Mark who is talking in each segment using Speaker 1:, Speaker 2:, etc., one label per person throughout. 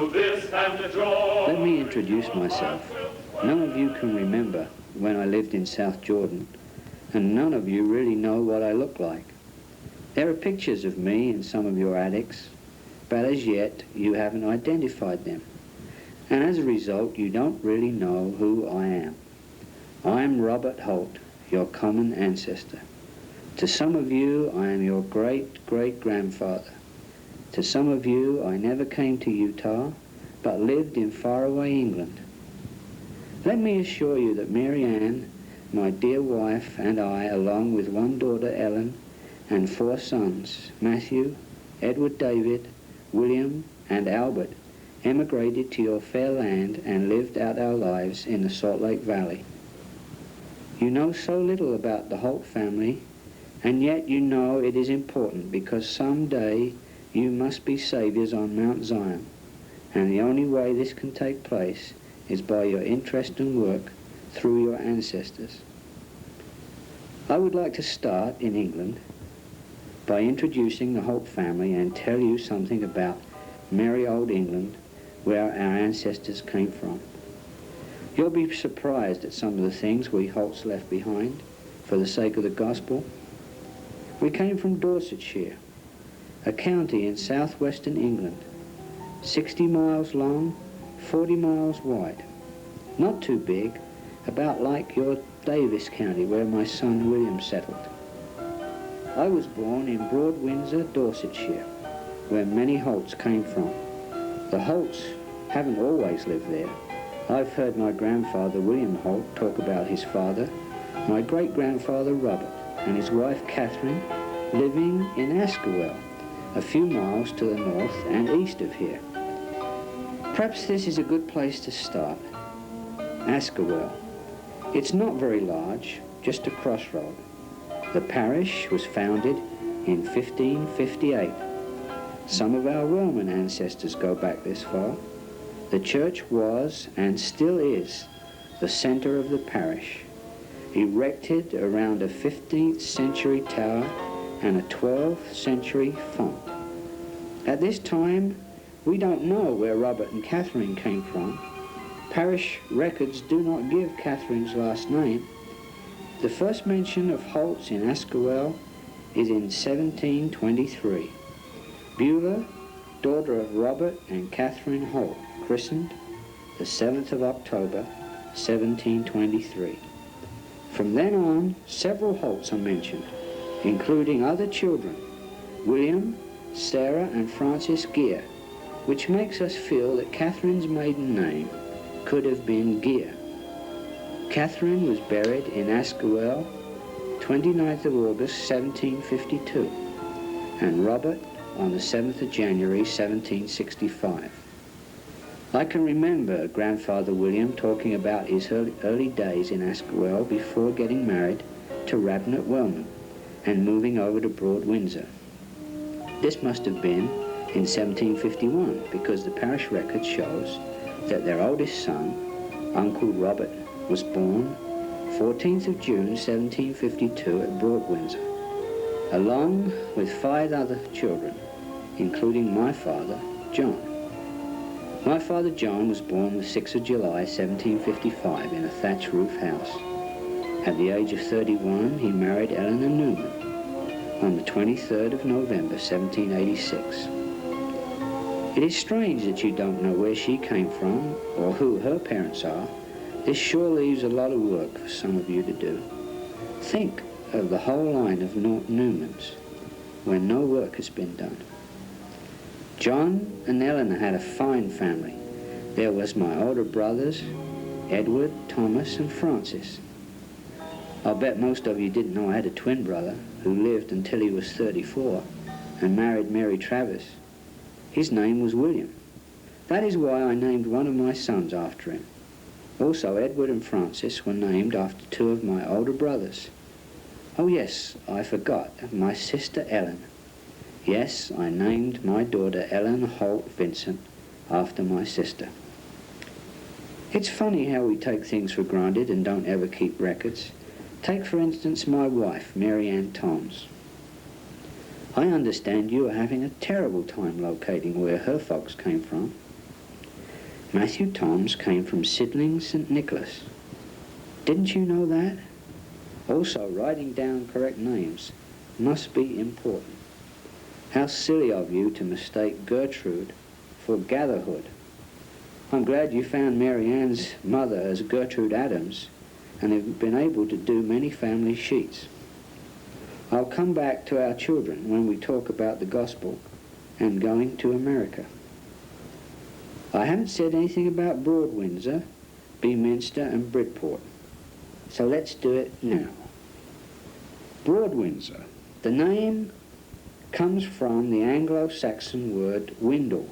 Speaker 1: through this and the joy.
Speaker 2: Let me introduce myself. None of you can remember when I lived in South Jordan, and none of you really know what I look like. There are pictures of me in some of your attics, but as yet you haven't identified them. And as a result, you don't really know who I am. I am Robert Holt, your common ancestor. To some of you, I am your great-great-grandfather. To some of you, I never came to Utah, but lived in faraway England. Let me assure you that Mary Ann, my dear wife, and I, along with one daughter, Ellen, and 4 sons, Matthew, Edward David, William, and Albert, emigrated to your fair land and lived out our lives in the Salt Lake Valley. You know so little about the Holt family, and yet you know it is important because someday you must be saviors on Mount Zion, and the only way this can take place is by your interest and work through your ancestors. I would like to start in England by introducing the Holt family and tell you something about merry old England, where our ancestors came from. You'll be surprised at some of the things we Holts left behind for the sake of the gospel. We came from Dorsetshire, a county in southwestern England, 60 miles long, 40 miles wide. Not too big, about like your Davis County where my son William settled. I was born in Broad Windsor, Dorsetshire, where many Holts came from. The Holts haven't always lived there. I've heard my grandfather William Holt talk about his father, my great-grandfather Robert, and his wife Catherine living in Askerwell, a few miles to the north and east of here. Perhaps this is a good place to start. Askerwell. It's not very large, just a crossroad. The parish was founded in 1558. Some of our Roman ancestors go back this far. The church was, and still is, the center of the parish, erected around a 15th century tower and a 12th century font. At this time, we don't know where Robert and Catherine came from. Parish records do not give Catherine's last name. The first mention of Holts in Askerwell is in 1723. Beulah, daughter of Robert and Catherine Holt, christened the 7th of October, 1723. From then on, several Holts are mentioned, including other children, William, Sarah, and Francis Gear, which makes us feel that Catherine's maiden name could have been Gear. Catherine was buried in Askerwell, 29th of August, 1752, and Robert on the 7th of January, 1765. I can remember Grandfather William talking about his early days in Askerwell before getting married to Rabnett Wellman and moving over to Broad Windsor. This must have been in 1751 because the parish record shows that their oldest son, Uncle Robert, was born 14th of June 1752 at Broad Windsor, along with 5 other children, including my father, John. My father John was born the 6th of July 1755 in a thatch roof house. At the age of 31, he married Eleanor Newman on the 23rd of November 1786. It is strange that you don't know where she came from or who her parents are. This sure leaves a lot of work for some of you to do. Think of the whole line of Newmans when no work has been done. John and Eleanor had a fine family. There was my older brothers, Edward, Thomas, and Francis. I'll bet most of you didn't know I had a twin brother who lived until he was 34 and married Mary Travis. His name was William. That is why I named one of my sons after him. Also, Edward and Francis were named after 2 of my older brothers. Oh yes, I forgot, my sister Ellen. Yes, I named my daughter Ellen Holt Vincent after my sister. It's funny how we take things for granted and don't ever keep records. Take, for instance, my wife, Mary Ann Toms. I understand you are having a terrible time locating where her folks came from. Matthew Toms came from Sidling, St. Nicholas. Didn't you know that? Also, writing down correct names must be important. How silly of you to mistake Gertrude for Gatherhood. I'm glad you found Mary Ann's mother as Gertrude Adams and have been able to do many family sheets. I'll come back to our children when we talk about the gospel and going to America. I haven't said anything about Broad Windsor, Beaminster and Bridport, so let's do it now. Broad Windsor. The name comes from the Anglo-Saxon word windle,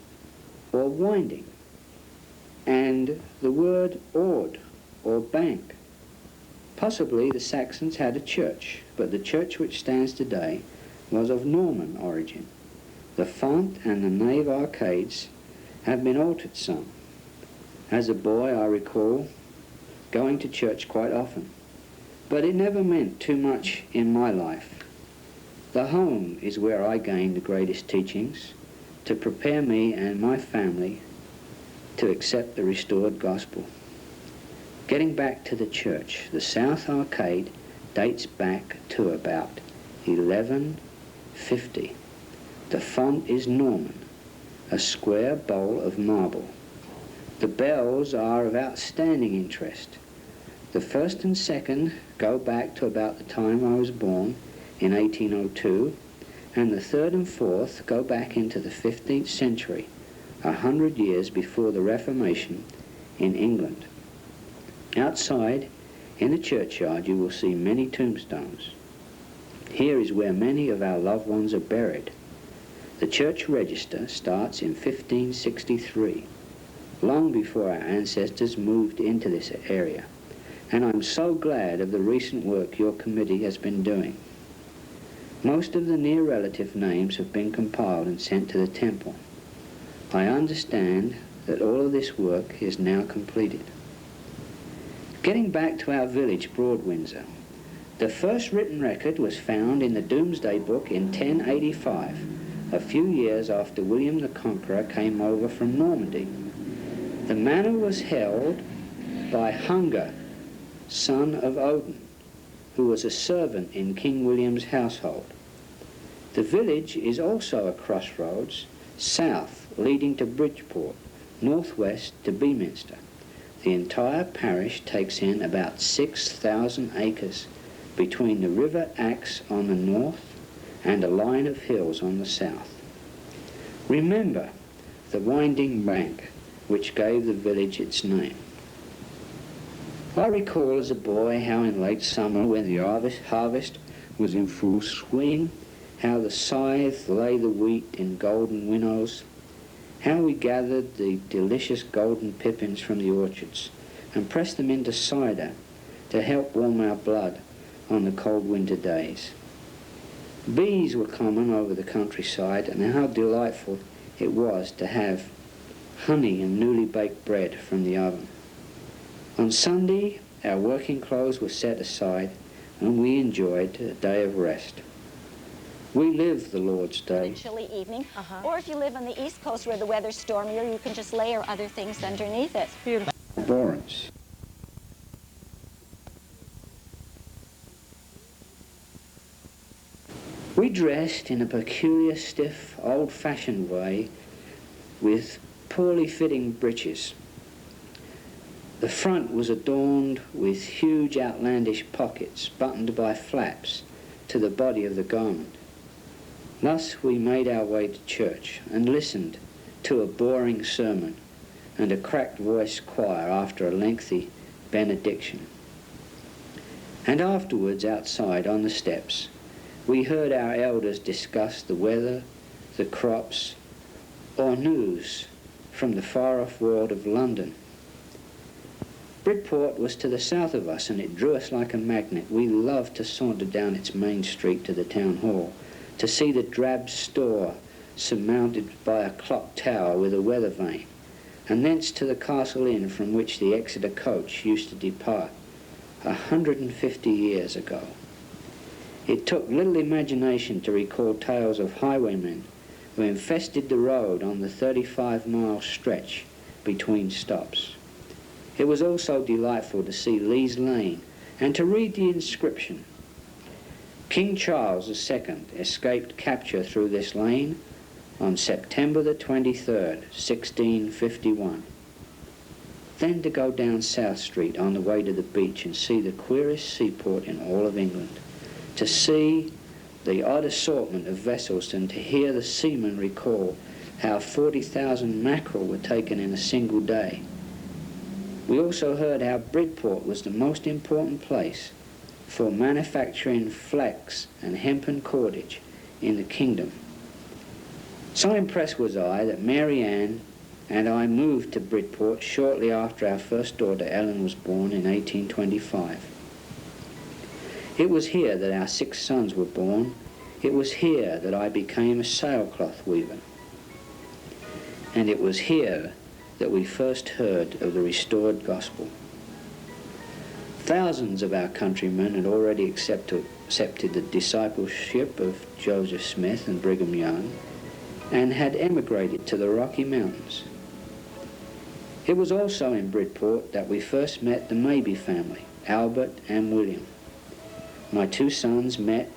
Speaker 2: or winding, and the word ord, or bank. Possibly the Saxons had a church, but the church which stands today was of Norman origin. The font and the nave arcades have been altered some. As a boy, I recall going to church quite often, but it never meant too much in my life. The home is where I gained the greatest teachings to prepare me and my family to accept the restored gospel. Getting back to the church, the South Arcade dates back to about 1150. The font is Norman, a square bowl of marble. The bells are of outstanding interest. The first and second go back to about the time I was born in 1802, and the third and fourth go back into the 15th century, 100 years before the Reformation in England. Outside, in the churchyard, you will see many tombstones. Here is where many of our loved ones are buried. The church register starts in 1563, long before our ancestors moved into this area, and I'm so glad of the recent work your committee has been doing. Most of the near relative names have been compiled and sent to the temple. I understand that all of this work is now completed. Getting back to our village, Broad Windsor, the first written record was found in the Domesday Book in 1085, a few years after William the Conqueror came over from Normandy. The manor was held by Hunger, son of Odin, who was a servant in King William's household. The village is also a crossroads, south leading to Bridport, northwest to Beaminster. The entire parish takes in about 6,000 acres between the River Axe on the north and a line of hills on the south. Remember the winding bank which gave the village its name. I recall as a boy how in late summer, when the harvest was in full swing, how the scythe lay the wheat in golden winnows, how we gathered the delicious golden pippins from the orchards and pressed them into cider to help warm our blood on the cold winter days. Bees were common over the countryside, and how delightful it was to have honey and newly baked bread from the oven. On Sunday, our working clothes were set aside and we enjoyed a day of rest. We live the Lord's Day.
Speaker 1: Chilly evening, or if you live on the East Coast where the weather's stormier, you can just layer other things underneath it.
Speaker 3: Beautiful.
Speaker 2: Abhorrence. We dressed in a peculiar, stiff, old-fashioned way with poorly fitting breeches. The front was adorned with huge outlandish pockets buttoned by flaps to the body of the garment. Thus we made our way to church and listened to a boring sermon and a cracked-voiced choir after a lengthy benediction. And afterwards, outside on the steps, we heard our elders discuss the weather, the crops, or news from the far-off world of London. Bridport was to the south of us, and it drew us like a magnet. We loved to saunter down its main street to the town hall, to see the drab store surmounted by a clock tower with a weather vane, and thence to the Castle Inn from which the Exeter coach used to depart 150 years ago. It took little imagination to recall tales of highwaymen who infested the road on the 35-mile stretch between stops. It was also delightful to see Lee's Lane and to read the inscription. King Charles II escaped capture through this lane on September the 23rd, 1651. Then to go down South Street on the way to the beach and see the queerest seaport in all of England, to see the odd assortment of vessels and to hear the seamen recall how 40,000 mackerel were taken in a single day. We also heard how Bridport was the most important place for manufacturing flax and hempen cordage in the kingdom. So impressed was I that Mary Ann and I moved to Bridport shortly after our first daughter Ellen was born in 1825. It was here that our 6 sons were born. It was here that I became a sailcloth weaver. And it was here that we first heard of the restored gospel. Thousands of our countrymen had already accepted the discipleship of Joseph Smith and Brigham Young and had emigrated to the Rocky Mountains. It was also in Bridport that we first met the Mabey family, Albert and William. My 2 sons met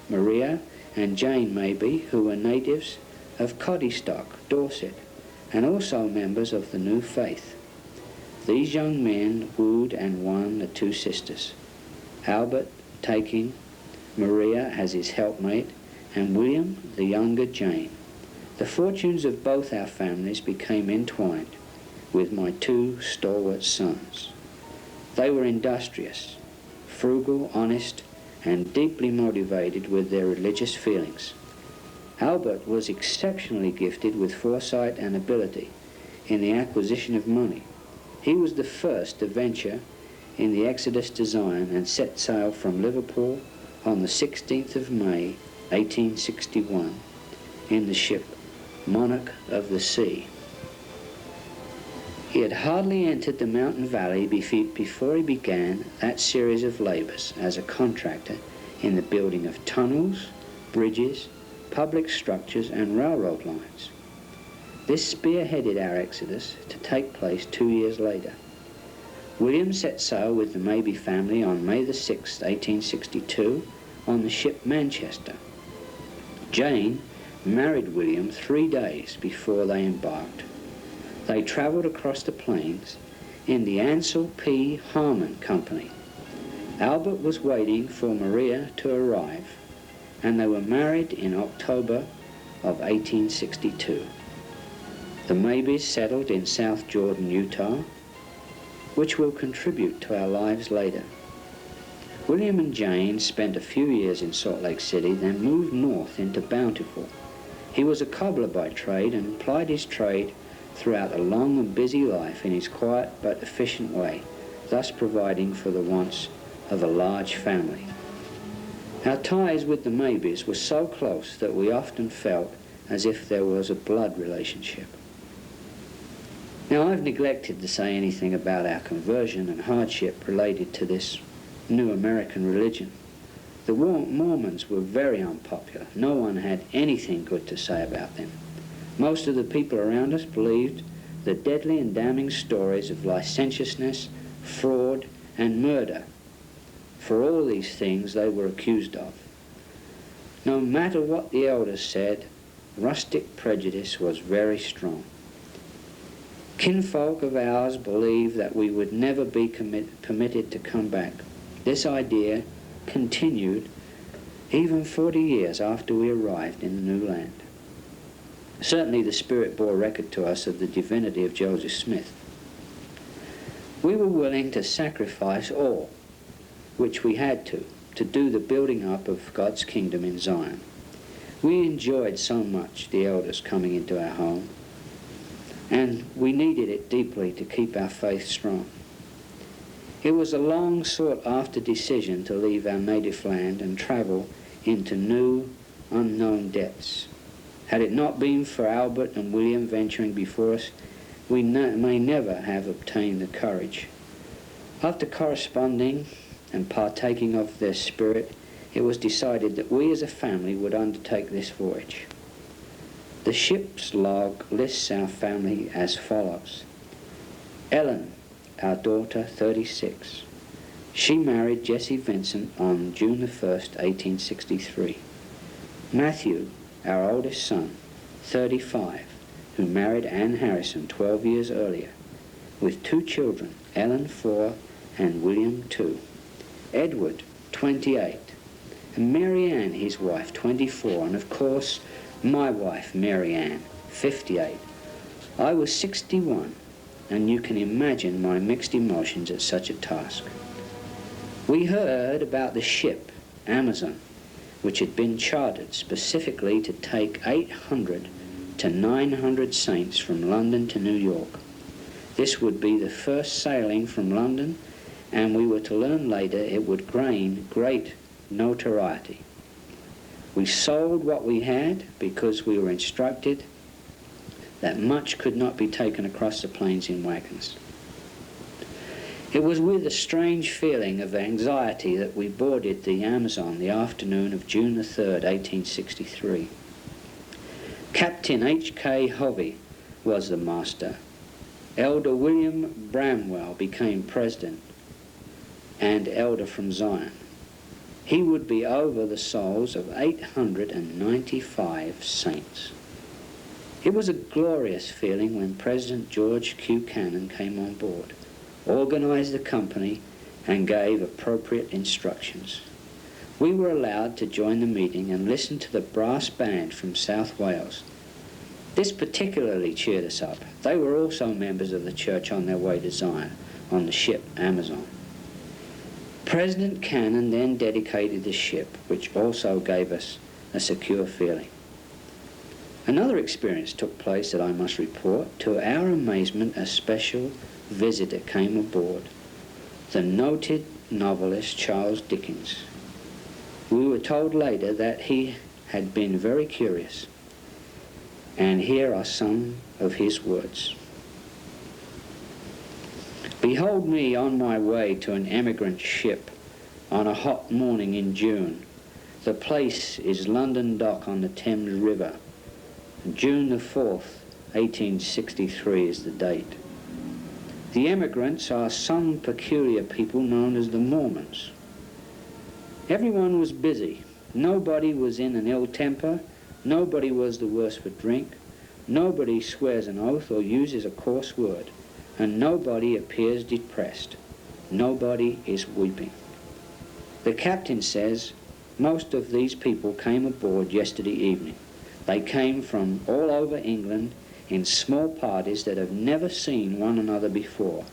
Speaker 2: Maria and Jane Mabey, who were natives of Coddystock, Dorset, and also members of the New Faith. These young men wooed and won the 2 sisters, Albert taking Maria as his helpmate, and William, the younger Jane. The fortunes of both our families became entwined with my 2 stalwart sons. They were industrious, frugal, honest, and deeply motivated with their religious feelings. Albert was exceptionally gifted with foresight and ability in the acquisition of money. He was the first to venture in the Exodus design and set sail from Liverpool on the 16th of May, 1861, in the ship Monarch of the Sea. He had hardly entered the mountain valley before he began that series of labours as a contractor in the building of tunnels, bridges, public structures and railroad lines. This spearheaded our exodus to take place 2 years later. William set sail with the Mabey family on May the 6th, 1862, on the ship Manchester. Jane married William 3 days before they embarked. They travelled across the plains in the Ansel P. Harmon Company. Albert was waiting for Maria to arrive, and they were married in October of 1862. The Mabeys settled in South Jordan, Utah, which will contribute to our lives later. William and Jane spent a few years in Salt Lake City, then moved north into Bountiful. He was a cobbler by trade and plied his trade throughout a long and busy life in his quiet but efficient way, thus providing for the wants of a large family. Our ties with the Mabeys were so close that we often felt as if there was a blood relationship. Now, I've neglected to say anything about our conversion and hardship related to this new American religion. The Mormons were very unpopular. No one had anything good to say about them. Most of the people around us believed the deadly and damning stories of licentiousness, fraud, and murder. For all these things they were accused of. No matter what the elders said, rustic prejudice was very strong. Kinfolk of ours believed that we would never be permitted to come back. This idea continued even 40 years after we arrived in the new land. Certainly the Spirit bore record to us of the divinity of Joseph Smith. We were willing to sacrifice all, which we had to do the building up of God's kingdom in Zion. We enjoyed so much the elders coming into our home, and we needed it deeply to keep our faith strong. It was a long sought-after decision to leave our native land and travel into new, unknown depths. Had it not been for Albert and William venturing before us, we may never have obtained the courage. After corresponding and partaking of their spirit, it was decided that we as a family would undertake this voyage. The ship's log lists our family as follows: Ellen, our daughter, 36. She married Jesse Vincent on June the 1st, 1863. Matthew, our oldest son, 35, who married Anne Harrison 12 years earlier, with 2 children, Ellen, 4, and William, 2. Edward, 28, and Mary Ann, his wife, 24, and of course, my wife, Mary Ann, 58. I was 61, and you can imagine my mixed emotions at such a task. We heard about the ship, Amazon, which had been chartered specifically to take 800 to 900 saints from London to New York. This would be the first sailing from London, and we were to learn later it would gain great notoriety. We sold what we had because we were instructed that much could not be taken across the plains in wagons. It was with a strange feeling of anxiety that we boarded the Amazon the afternoon of June the 3rd, 1863. Captain H.K. Hovey was the master. Elder William Bramwell became president, and elder from Zion. He would be over the souls of 895 saints. It was a glorious feeling when President George Q. Cannon came on board, organized the company, and gave appropriate instructions. We were allowed to join the meeting and listen to the brass band from South Wales. This particularly cheered us up. They were also members of the church on their way to Zion on the ship Amazon. President Cannon then dedicated the ship, which also gave us a secure feeling. Another experience took place that I must report. To our amazement, a special visitor came aboard, the noted novelist Charles Dickens. We were told later that he had been very curious, and here are some of his words. Behold me on my way to an emigrant ship on a hot morning in June. The place is London Dock on the Thames River. June the 4th, 1863 is the date. The emigrants are some peculiar people known as the Mormons. Everyone was busy. Nobody was in an ill temper. Nobody was the worse for drink. Nobody swears an oath or uses a coarse word. And nobody appears depressed. Nobody is weeping. The captain says most of these people came aboard yesterday evening. They came from all over England in small parties that have never seen one another before.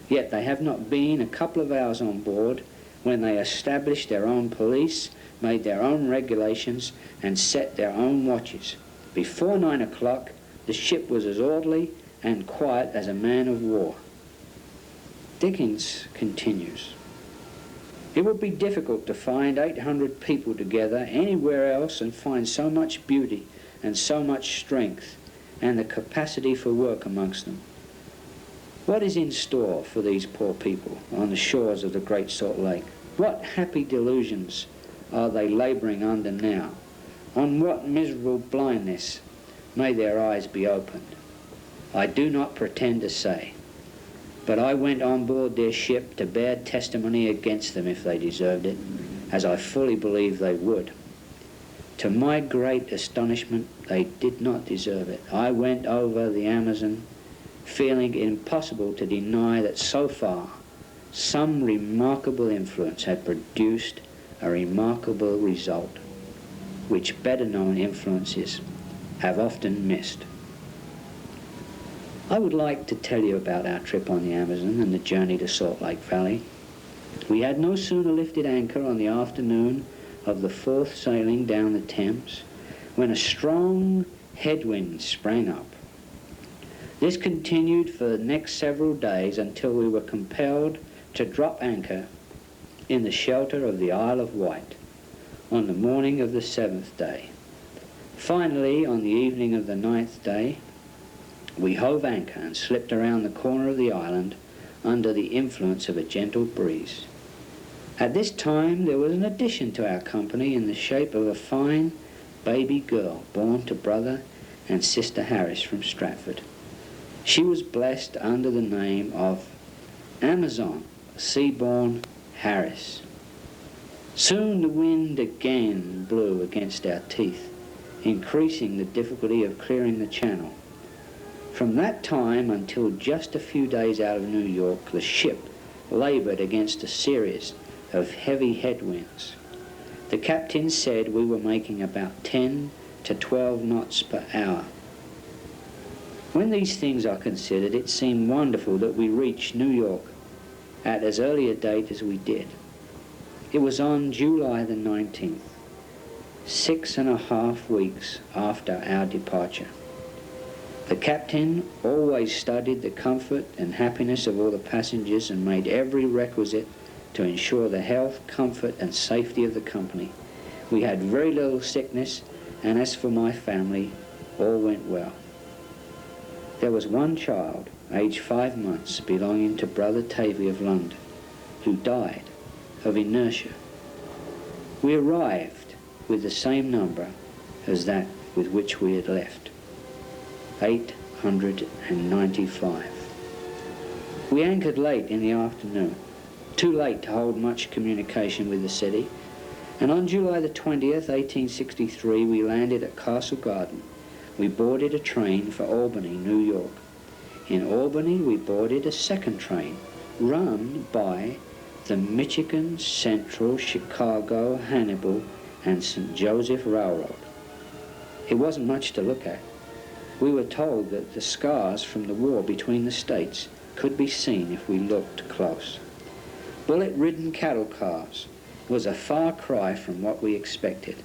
Speaker 2: Yet they have not been a couple of hours on board when they established their own police, made their own regulations, and set their own watches. Before 9 o'clock, the ship was as orderly and quiet as a man of war. Dickens continues, it would be difficult to find 800 people together anywhere else and find so much beauty and so much strength and the capacity for work amongst them. What is in store for these poor people on the shores of the Great Salt Lake? What happy delusions are they laboring under now? On what miserable blindness may their eyes be opened? I do not pretend to say, but I went on board their ship to bear testimony against them if they deserved it, as I fully believe they would. To my great astonishment, they did not deserve it. I went over the Amazon feeling it impossible to deny that so far some remarkable influence had produced a remarkable result, which better known influences have often missed. I would like to tell you about our trip on the Amazon and the journey to Salt Lake Valley. We had no sooner lifted anchor on the afternoon of the 4th sailing down the Thames when a strong headwind sprang up. This continued for the next several days until we were compelled to drop anchor in the shelter of the Isle of Wight on the morning of the 7th day. Finally, on the evening of the 9th day, we hove anchor and slipped around the corner of the island under the influence of a gentle breeze. At this time, there was an addition to our company in the shape of a fine baby girl born to Brother and Sister Harris from Stratford. She was blessed under the name of Amazon Seaborn Harris. Soon the wind again blew against our teeth, increasing the difficulty of clearing the channel. From that time until just a few days out of New York, the ship laboured against a series of heavy headwinds. The captain said we were making about 10 to 12 knots per hour. When these things are considered, it seemed wonderful that we reached New York at as early a date as we did. It was on July the 19th, 6.5 weeks after our departure. The captain always studied the comfort and happiness of all the passengers and made every requisite to ensure the health, comfort and safety of the company. We had very little sickness, and as for my family, all went well. There was one child, aged 5 months, belonging to Brother Tavy of London, who died of inertia. We arrived with the same number as that with which we had left, 895. We anchored late in the afternoon, too late to hold much communication with the city, and on July the 20th, 1863, we landed at Castle Garden. We boarded a train for Albany, New York. In Albany, we boarded a second train run by the Michigan, Central, Chicago, Hannibal, and St. Joseph Railroad. It wasn't much to look at. We were told that the scars from the war between the states could be seen if we looked close. Bullet-ridden cattle cars was a far cry from what we expected,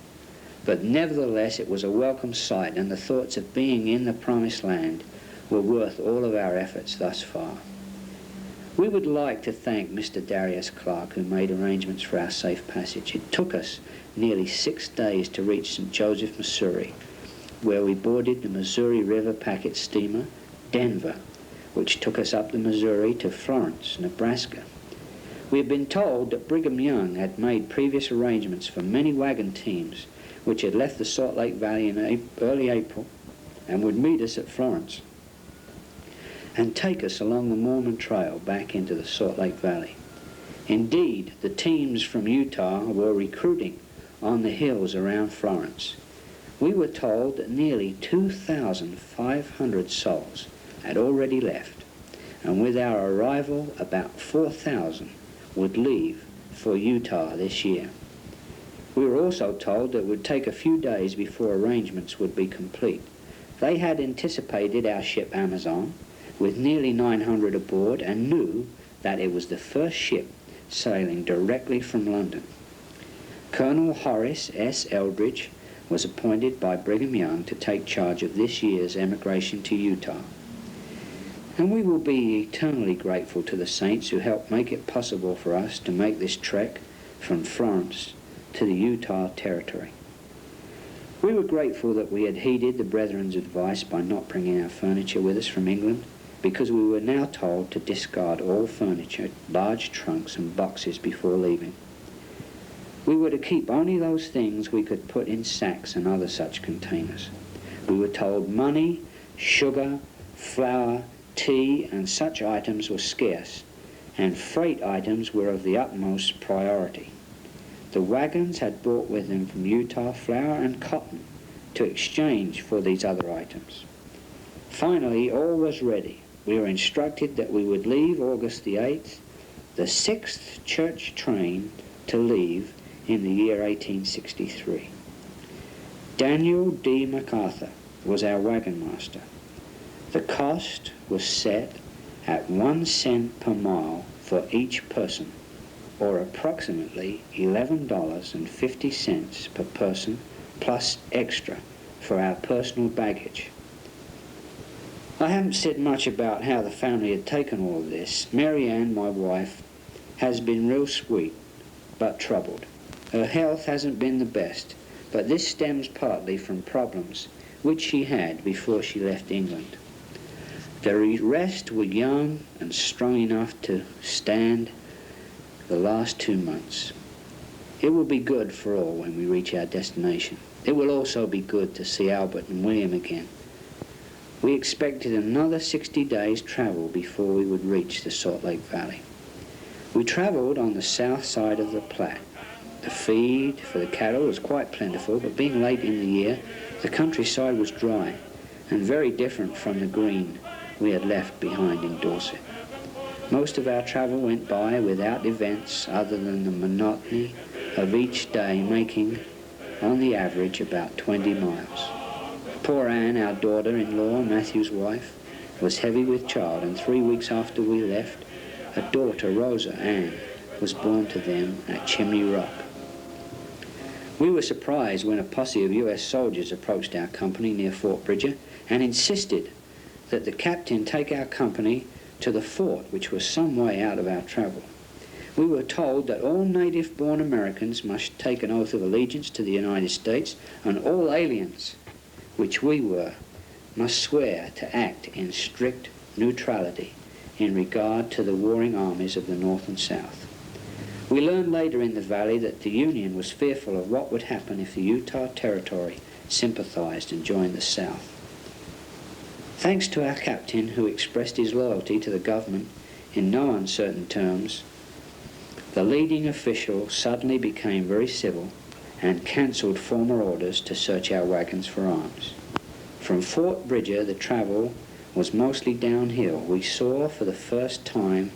Speaker 2: but nevertheless it was a welcome sight, and the thoughts of being in the promised land were worth all of our efforts thus far. We would like to thank Mr. Darius Clark, who made arrangements for our safe passage. It took us nearly 6 days to reach St. Joseph, Missouri, where we boarded the Missouri River packet steamer Denver, which took us up the Missouri to Florence, Nebraska. We had been told that Brigham Young had made previous arrangements for many wagon teams which had left the Salt Lake Valley in early April and would meet us at Florence and take us along the Mormon Trail back into the Salt Lake Valley. Indeed, the teams from Utah were recruiting on the hills around Florence. We were told that nearly 2,500 souls had already left, and with our arrival, about 4,000 would leave for Utah this year. We were also told that it would take a few days before arrangements would be complete. They had anticipated our ship Amazon with nearly 900 aboard and knew that it was the first ship sailing directly from London. Colonel Horace S. Eldridge was appointed by Brigham Young to take charge of this year's emigration to Utah. And we will be eternally grateful to the saints who helped make it possible for us to make this trek from Florence to the Utah Territory. We were grateful that we had heeded the brethren's advice by not bringing our furniture with us from England, because we were now told to discard all furniture, large trunks and boxes before leaving. We were to keep only those things we could put in sacks and other such containers. We were told money, sugar, flour, tea and such items were scarce, and freight items were of the utmost priority. The wagons had brought with them from Utah flour and cotton to exchange for these other items. Finally, all was ready. We were instructed that we would leave August the 8th, the 6th church train to leave in the year 1863. Daniel D. MacArthur was our wagon master. The cost was set at 1 cent per mile for each person, or approximately $11.50 per person, plus extra for our personal baggage. I haven't said much about how the family had taken all of this. Mary Ann, my wife, has been real sweet, but troubled. Her health hasn't been the best, but this stems partly from problems which she had before she left England. The rest were young and strong enough to stand the last 2 months. It will be good for all when we reach our destination. It will also be good to see Albert and William again. We expected another 60 days' travel before we would reach the Salt Lake Valley. We travelled on the south side of the Platte. The feed for the cattle was quite plentiful, but being late in the year, the countryside was dry and very different from the green we had left behind in Dorset. Most of our travel went by without events other than the monotony of each day, making, on the average, about 20 miles. Poor Anne, our daughter-in-law, Matthew's wife, was heavy with child, and 3 weeks after we left, a daughter, Rosa Ann, was born to them at Chimney Rock. We were surprised when a posse of US soldiers approached our company near Fort Bridger and insisted that the captain take our company to the fort, which was some way out of our travel. We were told that all native-born Americans must take an oath of allegiance to the United States, and all aliens, which we were, must swear to act in strict neutrality in regard to the warring armies of the North and South. We learned later in the valley that the Union was fearful of what would happen if the Utah Territory sympathized and joined the South. Thanks to our captain, who expressed his loyalty to the government in no uncertain terms, the leading official suddenly became very civil and cancelled former orders to search our wagons for arms. From Fort Bridger, the travel was mostly downhill. We saw for the first time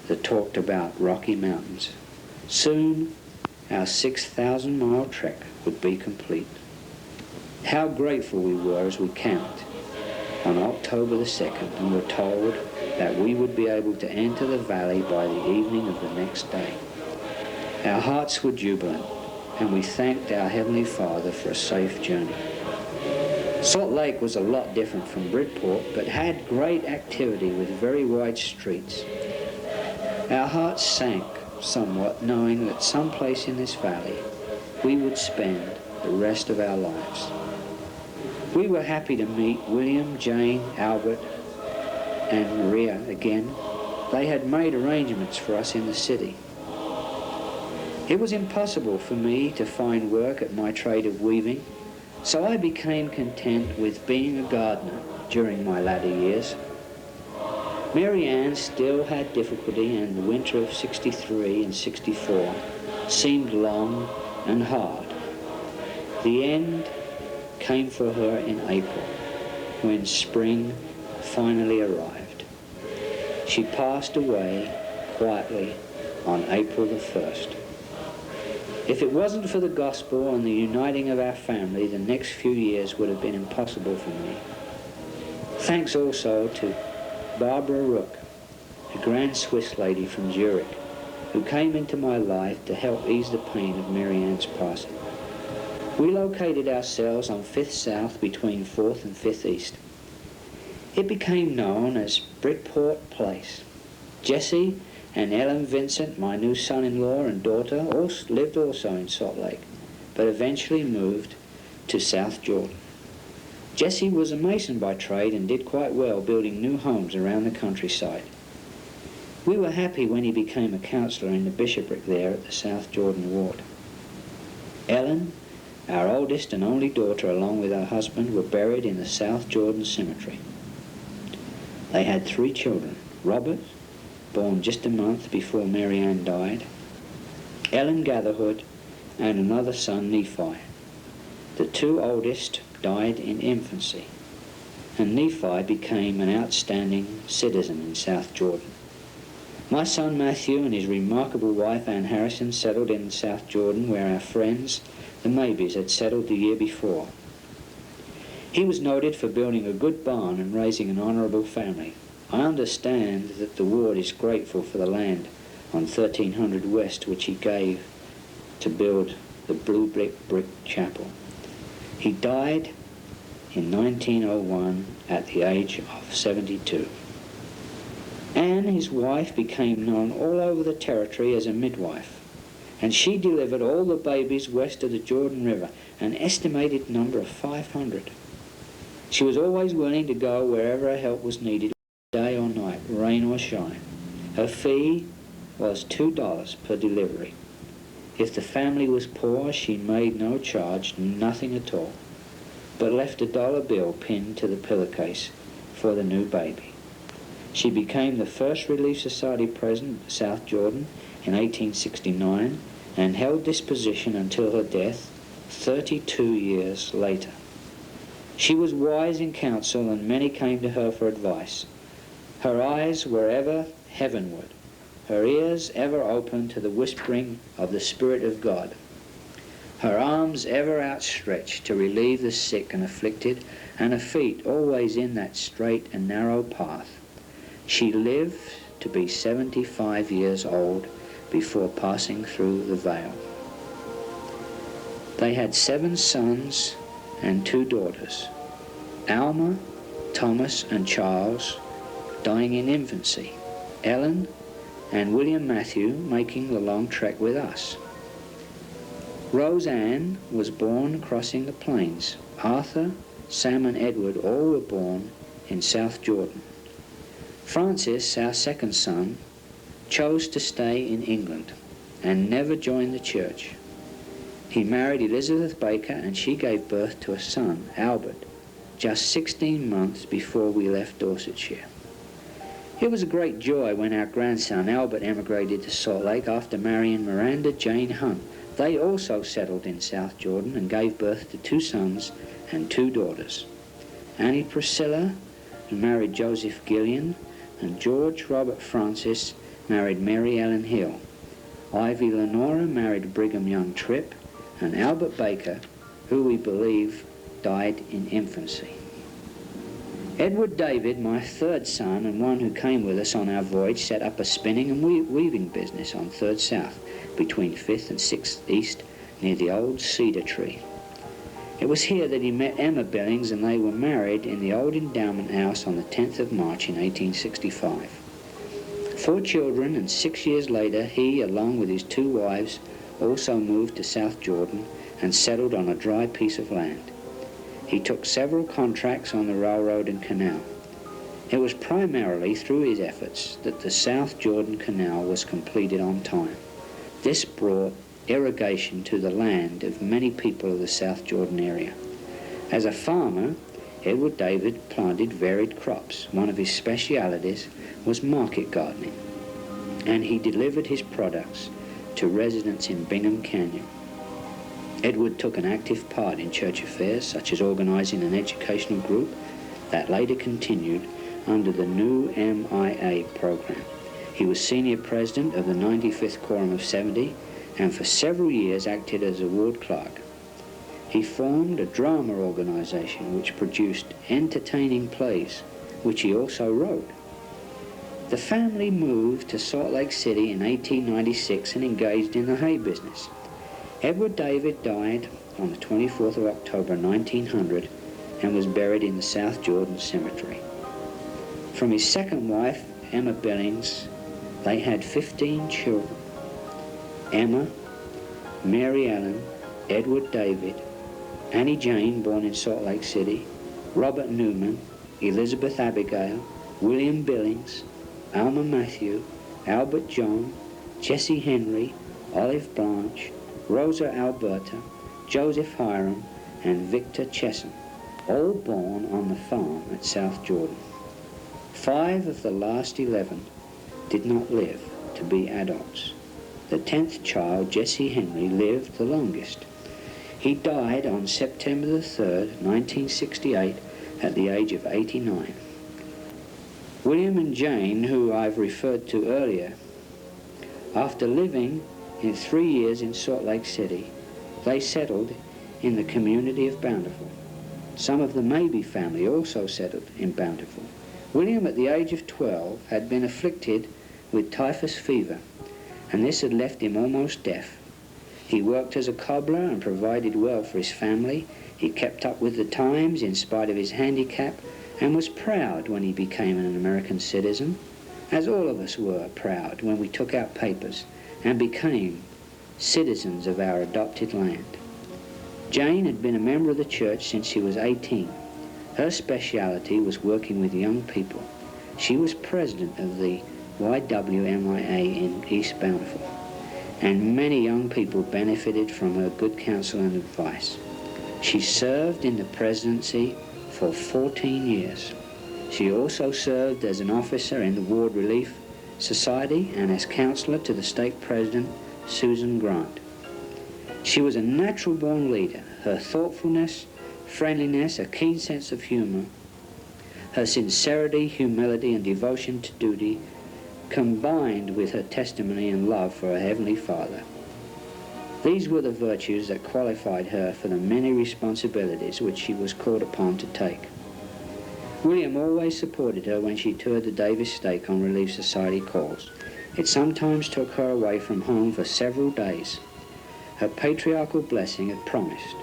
Speaker 2: the talked about Rocky Mountains. Soon, our 6,000-mile trek would be complete. How grateful we were as we camped on October the 2nd and were told that we would be able to enter the valley by the evening of the next day. Our hearts were jubilant, and we thanked our Heavenly Father for a safe journey. Salt Lake was a lot different from Bridport, but had great activity with very wide streets. Our hearts sank somewhat, knowing that someplace in this valley we would spend the rest of our lives. We were happy to meet William, Jane, Albert, and Maria again. They had made arrangements for us in the city. It was impossible for me to find work at my trade of weaving, so I became content with being a gardener during my latter years. Mary Ann still had difficulty, and the winter of 63 and 64 seemed long and hard. The end came for her in April, when spring finally arrived. She passed away quietly on April the 1st. If it wasn't for the gospel and the uniting of our family, the next few years would have been impossible for me. Thanks also to Barbara Rook, a grand Swiss lady from Zurich, who came into my life to help ease the pain of Mary Ann's passing. We located ourselves on 5th South between 4th and 5th East. It became known as Bridport Place. Jessie and Ellen Vincent, my new son-in-law and daughter, lived also in Salt Lake, but eventually moved to South Jordan. Jessie was a mason by trade and did quite well building new homes around the countryside. We were happy when he became a councillor in the bishopric there at the South Jordan ward. Ellen, our oldest and only daughter, along with her husband, were buried in the South Jordan Cemetery. They had 3 children: Robert, born just a month before Mary Ann died, Ellen Gatherhood, and another son, Nephi. The 2 oldest died in infancy, and Nephi became an outstanding citizen in South Jordan. My son Matthew and his remarkable wife Ann Harrison settled in South Jordan, where our friends, the Mabeys, had settled the year before. He was noted for building a good barn and raising an honourable family. I understand that the ward is grateful for the land on 1300 West, which he gave to build the blue brick chapel. He died in 1901 at the age of 72. Anne, his wife, became known all over the territory as a midwife, and she delivered all the babies west of the Jordan River, an estimated number of 500. She was always willing to go wherever her help was needed, day or night, rain or shine. Her fee was $2 per delivery. If the family was poor, she made no charge, nothing at all. but left a dollar bill pinned to the pillowcase for the new baby. She became the first Relief Society president of South Jordan in 1869 and held this position until her death 32 years later. She was wise in counsel, and many came to her for advice. Her eyes were ever heavenward, her ears ever open to the whispering of the Spirit of God, her arms ever outstretched to relieve the sick and afflicted, and her feet always in that straight and narrow path. She lived to be 75 years old before passing through the veil. They had 7 sons and 2 daughters, Alma, Thomas, and Charles dying in infancy, Ellen and William Matthew making the long trek with us. Roseanne was born crossing the plains. Arthur, Sam, and Edward all were born in South Jordan. Francis, our second son, chose to stay in England and never joined the church. He married Elizabeth Baker, and she gave birth to a son, Albert, just 16 months before we left Dorsetshire. It was a great joy when our grandson Albert emigrated to Salt Lake after marrying Miranda Jane Hunt. They also settled in South Jordan and gave birth to 2 sons and 2 daughters. Annie Priscilla married Joseph Gillian, and George Robert Francis married Mary Ellen Hill. Ivy Lenora married Brigham Young Tripp, and Albert Baker, who we believe died in infancy. Edward David, my third son and one who came with us on our voyage, set up a spinning and weaving business on 3rd South between 5th and 6th East near the old cedar tree. It was here that he met Emma Billings, and they were married in the old endowment house on the 10th of March in 1865. 4 children, and 6 years later he, along with his 2 wives, also moved to South Jordan and settled on a dry piece of land. He took several contracts on the railroad and canal. It was primarily through his efforts that the South Jordan Canal was completed on time. This brought irrigation to the land of many people of the South Jordan area. As a farmer, Edward David planted varied crops. One of his specialities was market gardening, and he delivered his products to residents in Bingham Canyon. Edward took an active part in church affairs, such as organizing an educational group that later continued under the new MIA program. He was senior president of the 95th Quorum of 70, and for several years acted as a ward clerk. He formed a drama organization which produced entertaining plays, which he also wrote. The family moved to Salt Lake City in 1896 and engaged in the hay business. Edward David died on the 24th of October 1900 and was buried in the South Jordan Cemetery. From his second wife, Emma Billings, they had 15 children. Emma, Mary Ellen, Edward David, Annie Jane, born in Salt Lake City, Robert Newman, Elizabeth Abigail, William Billings, Alma Matthew, Albert John, Jessie Henry, Olive Blanche, Rosa Alberta, Joseph Hiram, and Victor Chesham, all born on the farm at South Jordan. 5 of the last 11 did not live to be adults. The 10th child, Jesse Henry, lived the longest. He died on September the 3rd, 1968, at the age of 89. William and Jane, who I've referred to earlier, after living in 3 years in Salt Lake City, they settled in the community of Bountiful. Some of the Mabey family also settled in Bountiful. William, at the age of 12, had been afflicted with typhus fever, and this had left him almost deaf. He worked as a cobbler and provided well for his family. He kept up with the times in spite of his handicap and was proud when he became an American citizen, as all of us were proud when we took out papers and became citizens of our adopted land. Jane had been a member of the church since she was 18. Her speciality was working with young people. She was president of the YWMIA in East Bountiful, and many young people benefited from her good counsel and advice. She served in the presidency for 14 years. She also served as an officer in the Ward Relief Society and as counselor to the state president, Susan Grant. She was a natural-born leader. Her thoughtfulness, friendliness, a keen sense of humor, her sincerity, humility, and devotion to duty, combined with her testimony and love for her Heavenly Father. These were the virtues that qualified her for the many responsibilities which she was called upon to take. William always supported her when she toured the Davis Stake on Relief Society calls. It sometimes took her away from home for several days. Her patriarchal blessing had promised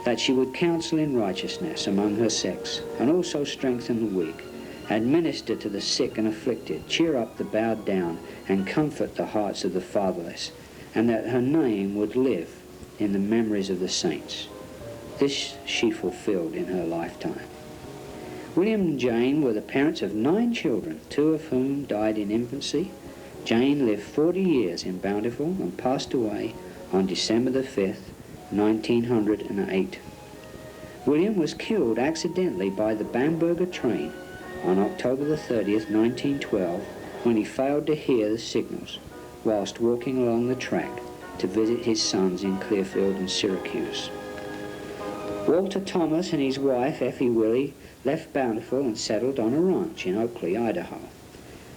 Speaker 2: that she would counsel in righteousness among her sex, and also strengthen the weak, administer to the sick and afflicted, cheer up the bowed down, and comfort the hearts of the fatherless, and that her name would live in the memories of the saints. This she fulfilled in her lifetime. William and Jane were the parents of 9 children, 2 of whom died in infancy. Jane lived 40 years in Bountiful and passed away on December the 5th, 1908. William was killed accidentally by the Bamberger train on October the 30th, 1912, when he failed to hear the signals whilst walking along the track to visit his sons in Clearfield and Syracuse. Walter Thomas and his wife, Effie Willie, left Bountiful and settled on a ranch in Oakley, Idaho.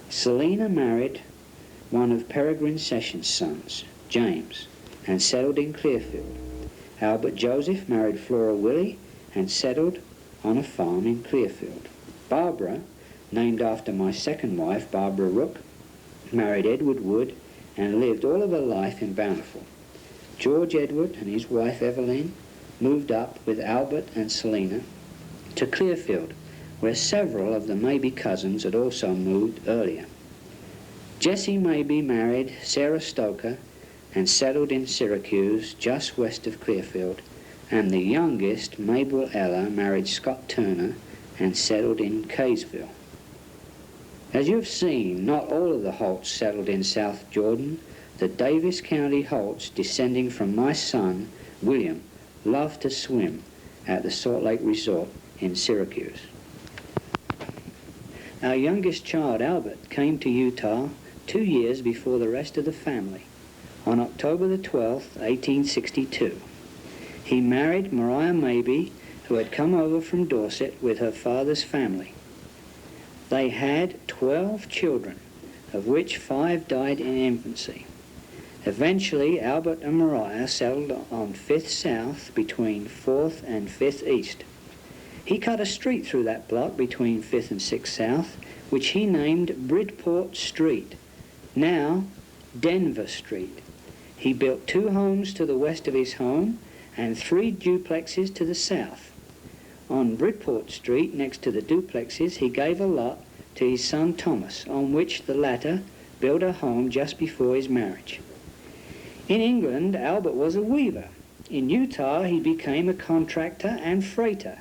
Speaker 2: Selina married one of Peregrine Sessions' sons, James, and settled in Clearfield. Albert Joseph married Flora Willie and settled on a farm in Clearfield. Barbara, named after my second wife, Barbara Rook, married Edward Wood and lived all of her life in Bountiful. George Edward and his wife Evelyn moved up with Albert and Selina to Clearfield, where several of the Mabey cousins had also moved earlier. Jessie Mabey married Sarah Stoker and settled in Syracuse, just west of Clearfield, and the youngest, Mabel Ella, married Scott Turner and settled in Kaysville. As you've seen, not all of the Holts settled in South Jordan. The Davis County Holts, descending from my son, William, loved to swim at the Salt Lake Resort in Syracuse. Our youngest child, Albert, came to Utah 2 years before the rest of the family, on October the 12th, 1862. He married Mariah Mabey, who had come over from Dorset with her father's family. They had 12 children, of which 5 died in infancy. Eventually, Albert and Mariah settled on 5th South between 4th and 5th East. He cut a street through that block between 5th and 6th South, which he named Bridport Street, now Denver Street. He built 2 homes to the west of his home and 3 duplexes to the south. On Bridport Street, next to the duplexes, he gave a lot to his son Thomas, on which the latter built a home just before his marriage. In England, Albert was a weaver. In Utah, he became a contractor and freighter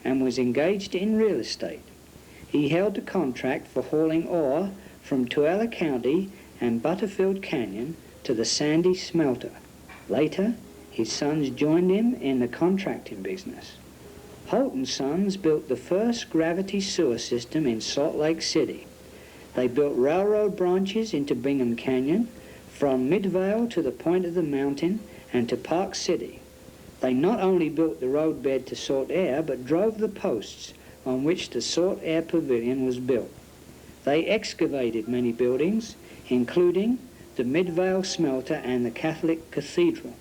Speaker 2: and was engaged in real estate. He held a contract for hauling ore from Tuala County and Butterfield Canyon to the Sandy smelter. Later, his sons joined him in the contracting business. Holt and Sons built the first gravity sewer system in Salt Lake City. They built railroad branches into Bingham Canyon, from Midvale to the point of the mountain and to Park City. They not only built the roadbed to Salt Air, but drove the posts on which the Salt Air Pavilion was built. They excavated many buildings, including the Midvale Smelter and the Catholic Cathedral.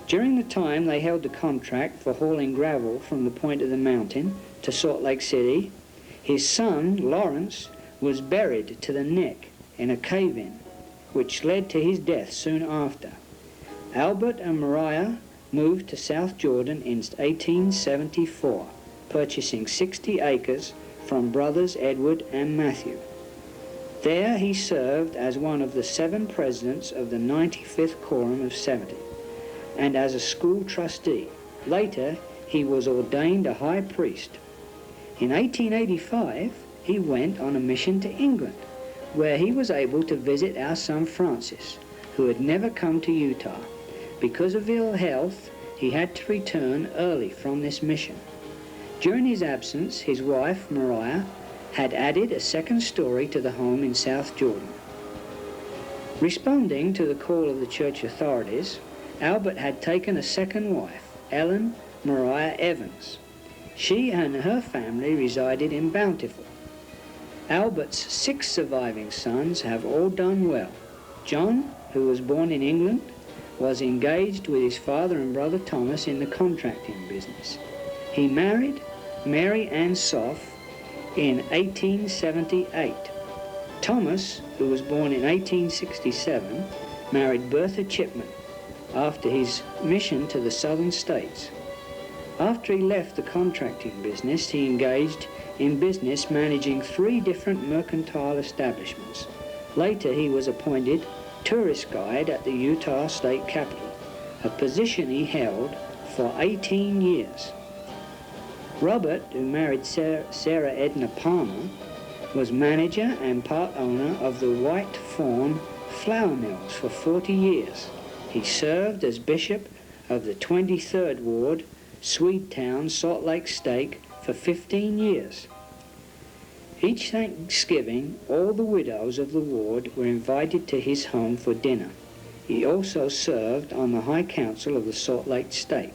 Speaker 2: During the time they held the contract for hauling gravel from the point of the mountain to Salt Lake City, his son, Lawrence, was buried to the neck in a cave-in, which led to his death soon after. Albert and Mariah moved to South Jordan in 1874, purchasing 60 acres from brothers Edward and Matthew. There he served as one of the 7 presidents of the 95th Quorum of 70, and as a school trustee. Later, he was ordained a high priest. In 1885, he went on a mission to England, where he was able to visit our son Francis, who had never come to Utah. Because of ill health, he had to return early from this mission. During his absence, his wife, Maria, had added a second story to the home in South Jordan. Responding to the call of the church authorities, Albert had taken a second wife, Ellen Maria Evans. She and her family resided in Bountiful. Albert's 6 surviving sons have all done well. John, who was born in England, was engaged with his father and brother Thomas in the contracting business. He married Mary Ann Soff in 1878. Thomas, who was born in 1867, married Bertha Chipman after his mission to the southern states. After he left the contracting business, he engaged in business managing 3 different mercantile establishments. Later, he was appointed tourist guide at the Utah State Capitol, a position he held for 18 years. Robert, who married Sarah Edna Palmer, was manager and part owner of the White Fawn Flour Mills for 40 years. He served as bishop of the 23rd Ward, Swedetown, Salt Lake State, for 15 years. Each Thanksgiving, all the widows of the ward were invited to his home for dinner. He also served on the High Council of the Salt Lake State.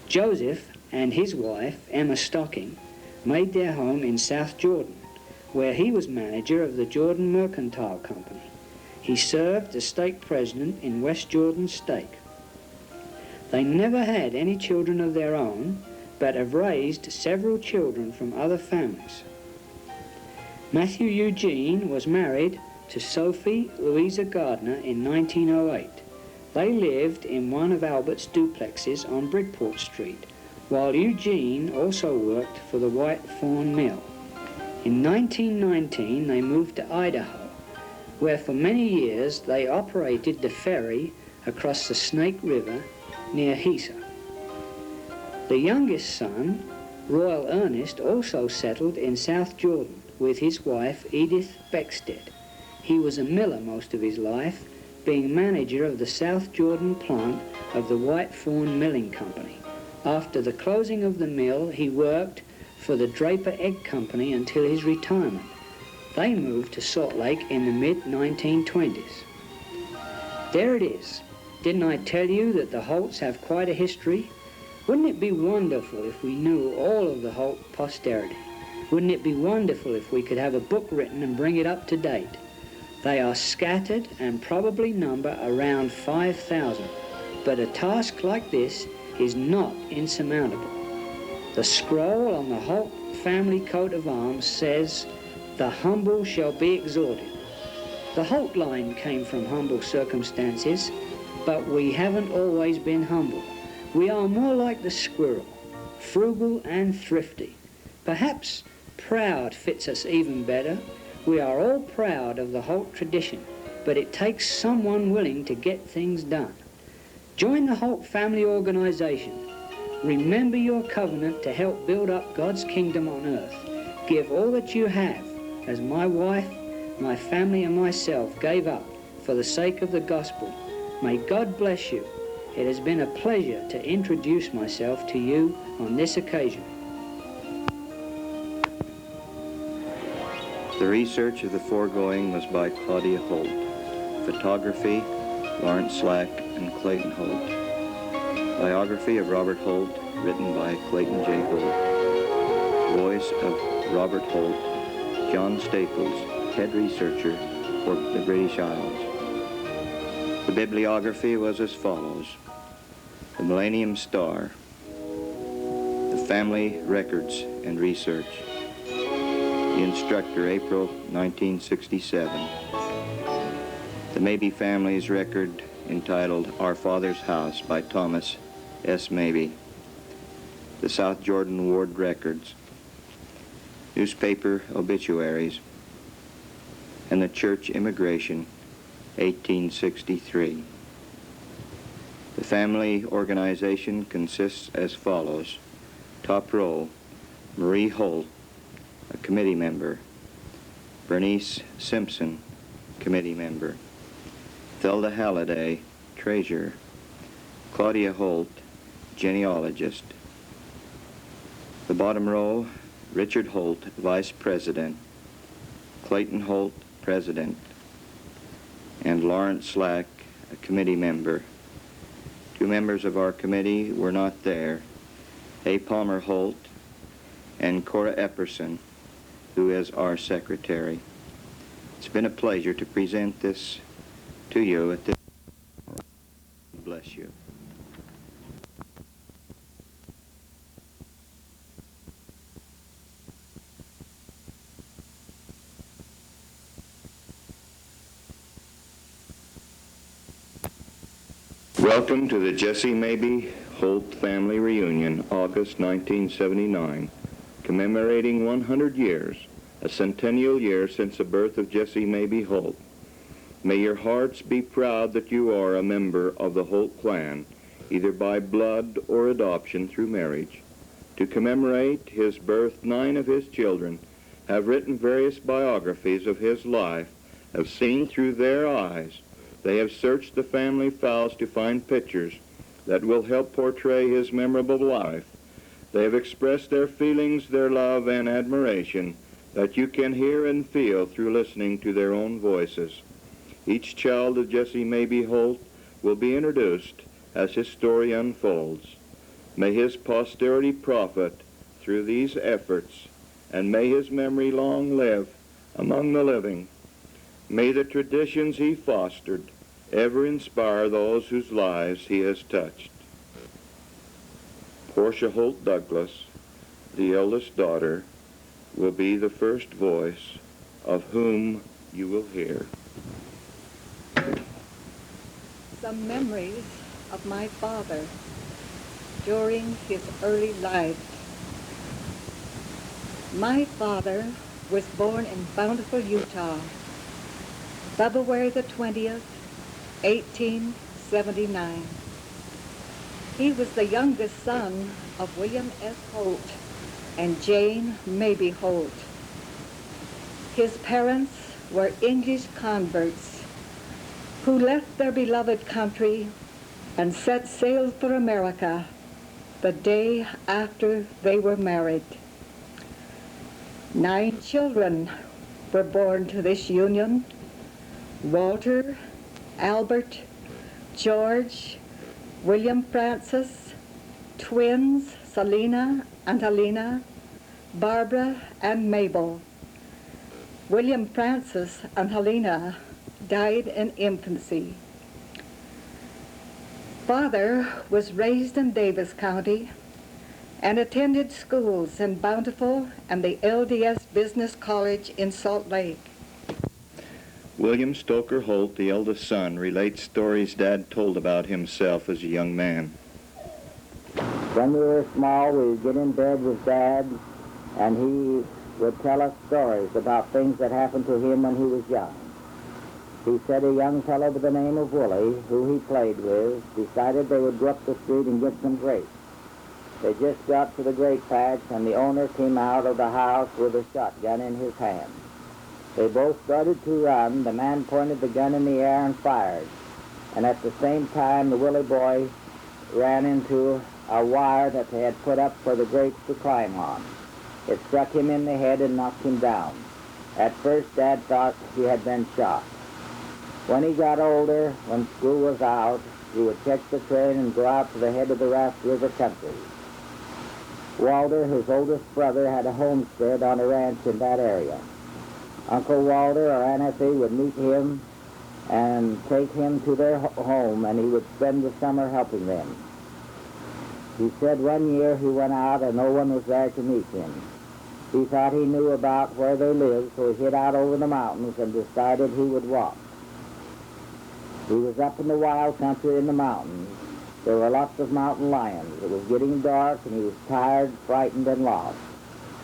Speaker 2: Joseph and his wife, Emma Stocking, made their home in South Jordan, where he was manager of the Jordan Mercantile Company. He served as stake president in West Jordan State. They never had any children of their own, but have raised several children from other families. Matthew Eugene was married to Sophie Louisa Gardner in 1908. They lived in one of Albert's duplexes on Bridport Street, while Eugene also worked for the White Fawn Mill. In 1919, they moved to Idaho, where for many years they operated the ferry across the Snake River near Hesa. The youngest son, Royal Ernest, also settled in South Jordan with his wife, Edith Beckstead. He was a miller most of his life, being manager of the South Jordan plant of the White Fawn Milling Company. After the closing of the mill, he worked for the Draper Egg Company until his retirement. They moved to Salt Lake in the mid-1920s. There it is. Didn't I tell you that the Holts have quite a history? Wouldn't it be wonderful if we knew all of the Holt posterity? Wouldn't it be wonderful if we could have a book written and bring it up to date? They are scattered and probably number around 5,000, but a task like this is not insurmountable. The scroll on the Holt family coat of arms says, "The humble shall be exalted." The Holt line came from humble circumstances, but we haven't always been humble. We are more like the squirrel, frugal and thrifty. Perhaps proud fits us even better. We are all proud of the Holt tradition, but it takes someone willing to get things done. Join the Holt family organization. Remember your covenant to help build up God's kingdom on earth. Give all that you have, as my wife, my family, and myself gave up for the sake of the gospel. May God bless you. It has been a pleasure to introduce myself to you on this occasion.
Speaker 3: The research of the foregoing was by Claudia Holt. Photography, Lawrence Slack and Clayton Holt. Biography of Robert Holt, written by Clayton J. Holt. Voice of Robert Holt, John Staples, head researcher for the British Isles. The bibliography was as follows: The Millennium Star, The Family Records and Research, The Instructor, April 1967, The Mabey Family's Record entitled Our Father's House by Thomas S. Mabey, The South Jordan Ward Records, Newspaper Obituaries, and the Church Immigration, 1863. The family organization consists as follows: top row, Marie Holt, a committee member; Bernice Simpson, committee member; Thelda Halliday, treasurer; Claudia Holt, genealogist. The bottom row, Richard Holt, Vice President, Clayton Holt, President, and Lawrence Slack, a committee member. Two members of our committee were not there, A. Palmer Holt and Cora Epperson, who is our secretary. It's been a pleasure to present this to you at this. Bless you. Welcome to the Jesse Mabey Holt family reunion, August 1979, commemorating 100 years, a centennial year since the birth of Jesse Mabey Holt. May your hearts be proud that you are a member of the Holt clan, either by blood or adoption through marriage. To commemorate his birth, 9 of his children have written various biographies of his life, have seen through their eyes. They have searched the family files to find pictures that will help portray his memorable life. They have expressed their feelings, their love, and admiration that you can hear and feel through listening to their own voices. Each child of Jesse Mabey Holt will be introduced as his story unfolds. May his posterity profit through these efforts, and may his memory long live among the living. May the traditions he fostered ever inspire those whose lives he has touched. Portia Holt Douglas, the eldest daughter, will be the first voice of whom you will hear.
Speaker 4: Some memories of my father during his early life. My father was born in Bountiful, Utah, February the 20th, 1879. He was the youngest son of William S. Holt and Jane Mabey Holt. His parents were English converts who left their beloved country and set sail for America the day after they were married. 9 children were born to this union: Walter, Albert, George, William Francis, twins Selena and Helena, Barbara and Mabel. William Francis and Helena died in infancy. Father was raised in Davis County and attended schools in Bountiful and the LDS Business College in Salt Lake.
Speaker 3: William Stoker Holt, the eldest son, relates stories Dad told about himself as a young man.
Speaker 5: When we were small, we would get in bed with Dad, and he would tell us stories about things that happened to him when he was young. He said a young fellow by the name of Willie, who he played with, decided they would go up the street and get some grapes. They just got to the grape patch, and the owner came out of the house with a shotgun in his hand. They both started to run. The man pointed the gun in the air and fired. And at the same time, the Willie boy ran into a wire that they had put up for the grapes to climb on. It struck him in the head and knocked him down. At first, Dad thought he had been shot. When he got older, when school was out, he would catch the train and go out to the head of the Raft River country. Walter, his oldest brother, had a homestead on a ranch in that area. Uncle Walter or Aunt Effie would meet him and take him to their home, and he would spend the summer helping them. He said one year he went out and no one was there to meet him. He thought he knew about where they lived, so he hid out over the mountains and decided he would walk. He was up in the wild country in the mountains. There were lots of mountain lions. It was getting dark, and he was tired, frightened, and lost.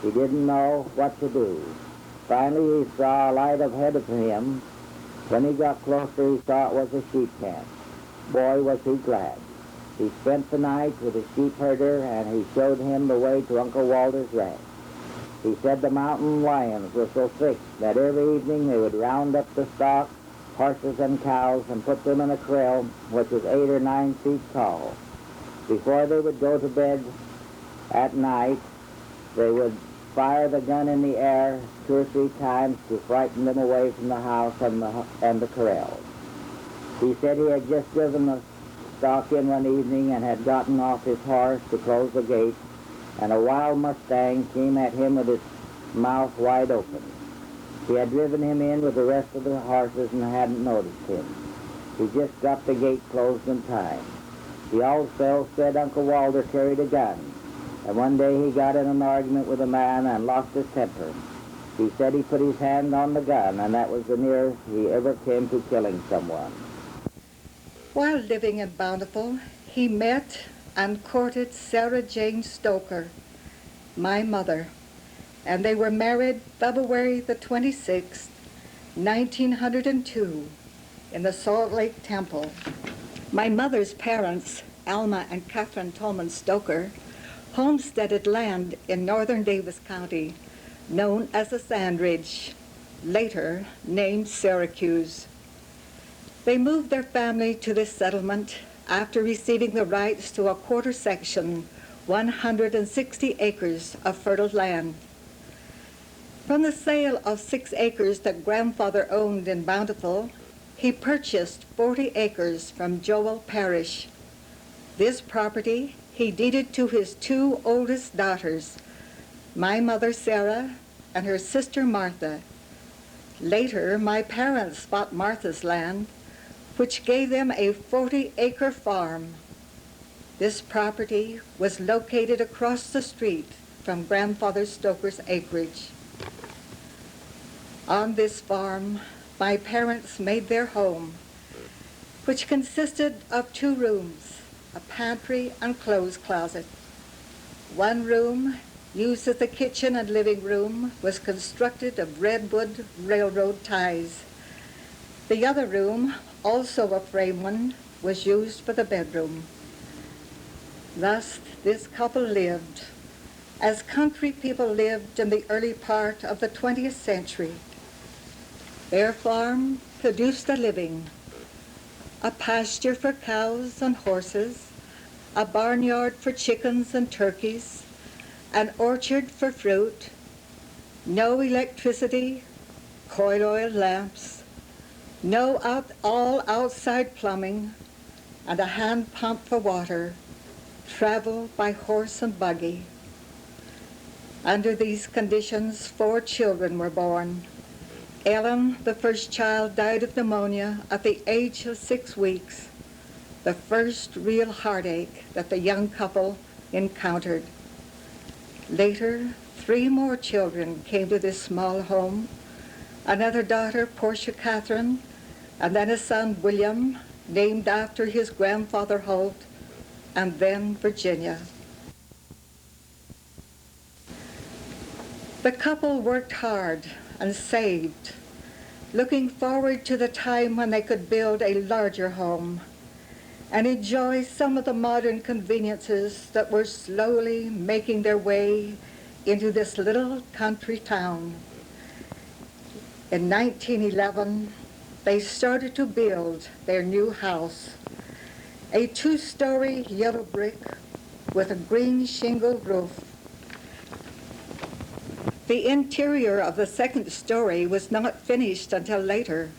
Speaker 5: He didn't know what to do. Finally, he saw a light ahead of him. When he got closer, he saw it was a sheep camp. Boy, was he glad. He spent the night with a sheep herder, and he showed him the way to Uncle Walter's ranch. He said the mountain lions were so thick that every evening they would round up the stock, horses and cows and put them in a corral which was 8 or 9 feet tall. Before they would go to bed at night, they would fire the gun in the air 2 or 3 times to frighten them away from the house and the corral. He said he had just driven the stock in one evening and had gotten off his horse to close the gate, and a wild Mustang came at him with its mouth wide open. He had driven him in with the rest of the horses and hadn't noticed him. He just got the gate closed in time. He also said Uncle Walter carried a gun, and one day he got in an argument with a man and lost his temper. He said he put his hand on the gun, and that was the nearest he ever came to killing someone.
Speaker 4: While living in Bountiful, he met and courted Sarah Jane Stoker, my mother, and they were married February the 26th, 1902, in the Salt Lake Temple. My mother's parents, Alma and Catherine Tolman Stoker, homesteaded land in northern Davis County, known as the Sand Ridge, later named Syracuse. They moved their family to this settlement after receiving the rights to a quarter section, 160 acres of fertile land. From the sale of 6 acres that grandfather owned in Bountiful, he purchased 40 acres from Joel Parrish. This property he deeded to his 2 oldest daughters, my mother Sarah and her sister Martha. Later, my parents bought Martha's land, which gave them a 40-acre farm. This property was located across the street from Grandfather Stoker's acreage. On this farm, my parents made their home, which consisted of 2 rooms, a pantry and clothes closet. One room, used as the kitchen and living room, was constructed of redwood railroad ties. The other room, also a frame one, was used for the bedroom. Thus, this couple lived, as country people lived in the early part of the 20th century. Their farm produced a living, a pasture for cows and horses, a barnyard for chickens and turkeys, an orchard for fruit, no electricity, coal oil lamps, no all outside plumbing, and a hand pump for water, travel by horse and buggy. Under these conditions, 4 children were born. Ellen, the first child, died of pneumonia at the age of 6 weeks, the first real heartache that the young couple encountered. Later, 3 more children came to this small home, another daughter, Portia Catherine, and then a son, William, named after his grandfather Holt, and then Virginia. The couple worked hard and saved, looking forward to the time when they could build a larger home and enjoy some of the modern conveniences that were slowly making their way into this little country town. In 1911, they started to build their new house, a 2-story yellow brick with a green shingle roof. The interior of the 2nd story was not finished until later.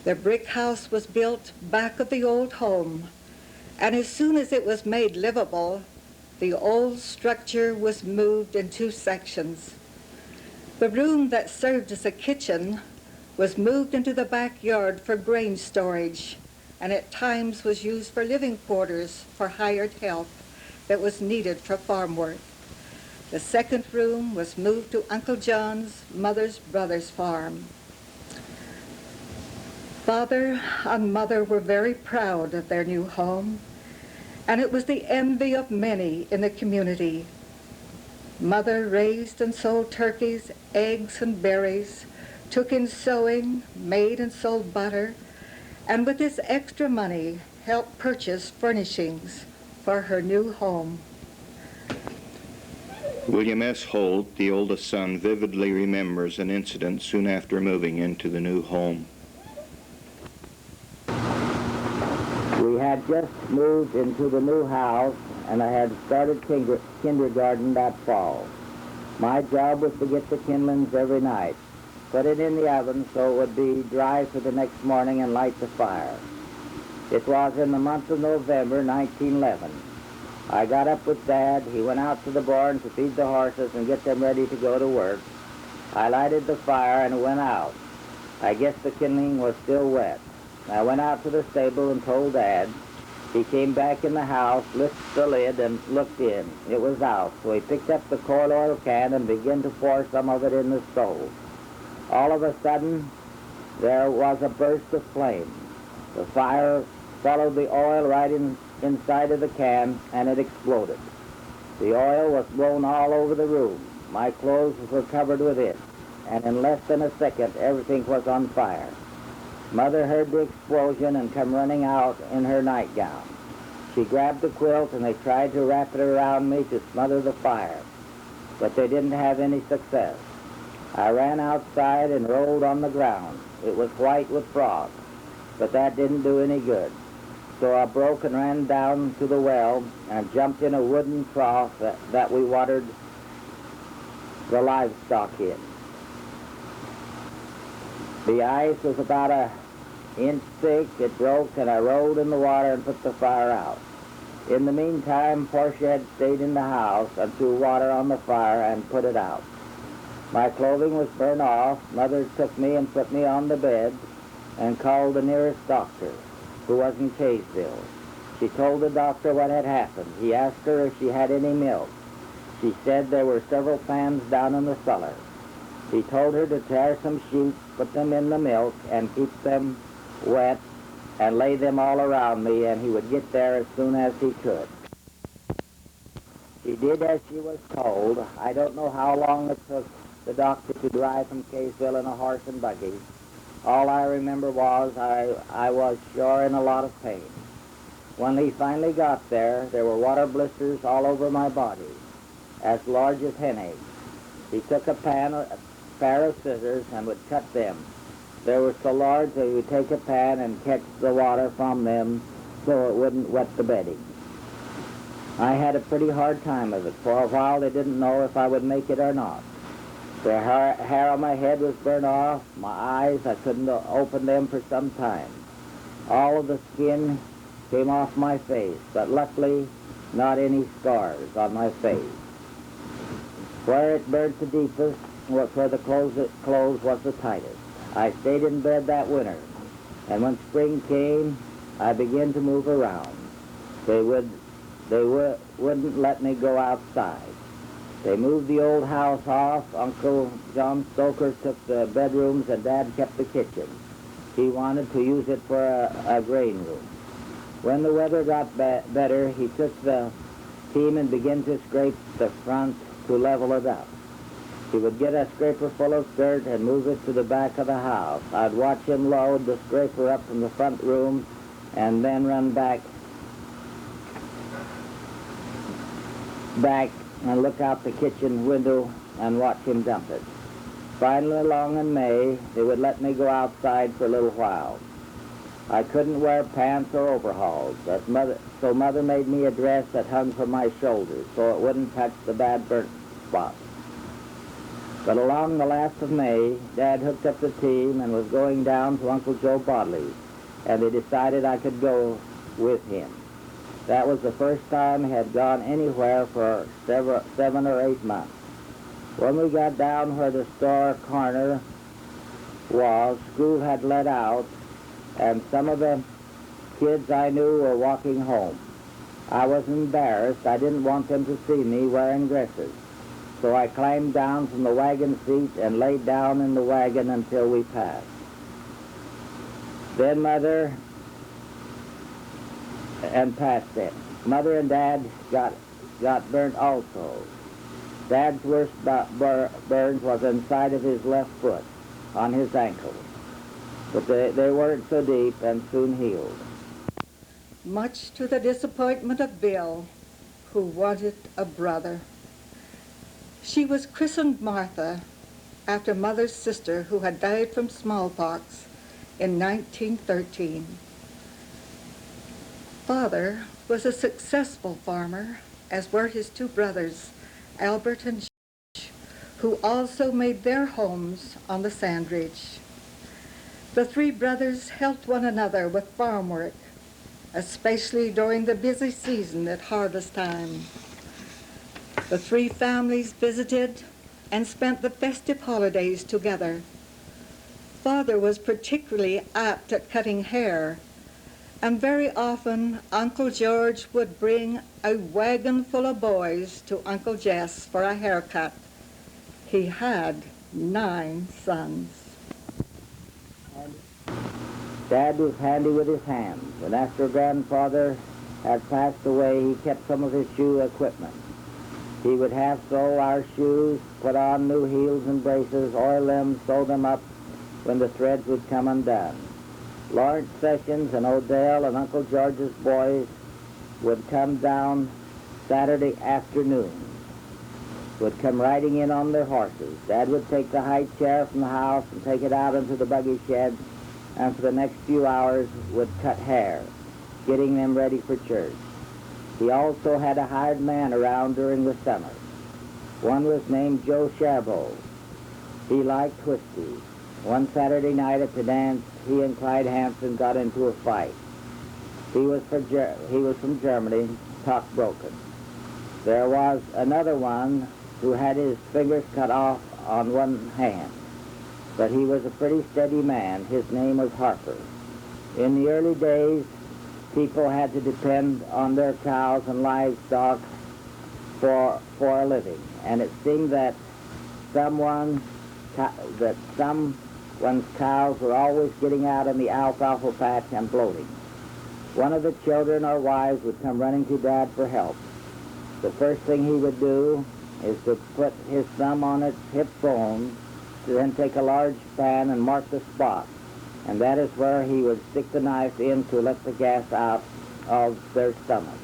Speaker 4: The brick house was built back of the old home, and as soon as it was made livable, the old structure was moved in 2 sections. The room that served as a kitchen was moved into the backyard for grain storage, and at times was used for living quarters for hired help that was needed for farm work. The 2nd room was moved to Uncle John's mother's brother's farm. Father and Mother were very proud of their new home, and it was the envy of many in the community. Mother raised and sold turkeys, eggs, and berries, took in sewing, made and sold butter, and with this extra money helped purchase furnishings for her new home.
Speaker 3: William S. Holt, the oldest son, vividly remembers an incident soon after moving into the new home.
Speaker 5: had just moved into the new house, and I had started kindergarten that fall. My job was to get the kindlings every night, put it in the oven so it would be dry for the next morning, and light the fire. It was in the month of November, 1911. I got up with Dad. He went out to the barn to feed the horses and get them ready to go to work. I lighted the fire and went out. I guess the kindling was still wet. I went out to the stable and told Dad. He came back in the house, lifted the lid, and looked in. It was out, so he picked up the coal oil can and began to pour some of it in the stove. All of a sudden, there was a burst of flame. The fire followed the oil right inside of the can, and it exploded. The oil was blown all over the room. My clothes were covered with it, and in less than a second, everything was on fire. Mother heard the explosion and come running out in her nightgown. She grabbed the quilt, and they tried to wrap it around me to smother the fire, but they didn't have any success. I ran outside and rolled on the ground. It was white with frost, but that didn't do any good. So I broke and ran down to the well and jumped in a wooden trough that we watered the livestock in. The ice was about an inch thick. It broke, and I rolled in the water and put the fire out. In the meantime, Portia had stayed in the house and threw water on the fire and put it out. My clothing was burned off. Mother took me and put me on the bed and called the nearest doctor, who was in Kaysville. She told the doctor what had happened. He asked her if she had any milk. She said there were several pans down in the cellar. He told her to tear some sheets, put them in the milk, and keep them wet, and lay them all around me, and he would get there as soon as he could. She did as she was told. I don't know how long it took the doctor to drive from Kaysville in a horse and buggy. All I remember was I was sure in a lot of pain. When he finally got there were water blisters all over my body, as large as hen eggs. He took a pair of scissors and would cut them. They were so large that he would take a pan and catch the water from them so it wouldn't wet the bedding. I had a pretty hard time of it. For a while they didn't know if I would make it or not. The hair on my head was burned off. My eyes, I couldn't open them for some time. All of the skin came off my face, but luckily not any scars on my face. Where it burned the deepest was where the clothes was the tightest. I stayed in bed that winter, and when spring came, I began to move around. They wouldn't let me go outside. They moved the old house off. Uncle John Stoker took the bedrooms, and Dad kept the kitchen. He wanted to use it for a grain room. When the weather got better, he took the team and began to scrape the front to level it up. He would get a scraper full of dirt and move it to the back of the house. I'd watch him load the scraper up from the front room and then run back and look out the kitchen window and watch him dump it. Finally, along in May, they would let me go outside for a little while. I couldn't wear pants or overalls, so Mother made me a dress that hung from my shoulders so it wouldn't touch the bad burnt spots. But along the last of May, Dad hooked up the team and was going down to Uncle Joe Bodley's, and they decided I could go with him. That was the first time I had gone anywhere for 7 or 8 months. When we got down where the store corner was, school had let out, and some of the kids I knew were walking home. I was embarrassed. I didn't want them to see me wearing dresses. So I climbed down from the wagon seat and laid down in the wagon until we passed. Then Mother and Dad got burnt also. Dad's worst burns was inside of his left foot, on his ankle. But they weren't so deep and soon healed.
Speaker 4: Much to the disappointment of Bill, who wanted a brother. She was christened Martha after Mother's sister who had died from smallpox in 1913. Father was a successful farmer, as were his two brothers, Albert and George, who also made their homes on the sand ridge. The three brothers helped one another with farm work, especially during the busy season at harvest time. The three families visited and spent the festive holidays together. Father was particularly apt at cutting hair, and very often Uncle George would bring a wagon full of boys to Uncle Jess for a haircut. He had 9 sons.
Speaker 5: Dad was handy with his hands, and after grandfather had passed away, he kept some of his shoe equipment. He would half sew our shoes, put on new heels and braces, oil them, sew them up when the threads would come undone. Lawrence Sessions and Odell and Uncle George's boys would come down Saturday afternoons, would come riding in on their horses. Dad would take the high chair from the house and take it out into the buggy shed, and for the next few hours would cut hair, getting them ready for church. He also had a hired man around during the summer. One was named Joe Sharbo. He liked whiskey. One Saturday night at the dance, he and Clyde Hampson got into a fight. He was from Germany, talked broken. There was another one who had his fingers cut off on one hand, but he was a pretty steady man. His name was Harper. In the early days, people had to depend on their cows and livestock for a living, and it seemed that someone's cows were always getting out in the alfalfa patch and bloating. One of the children or wives would come running to Dad for help. The first thing he would do is to put his thumb on its hip bone, to then take a large span and mark the spot. And that is where he would stick the knife in to let the gas out of their stomach.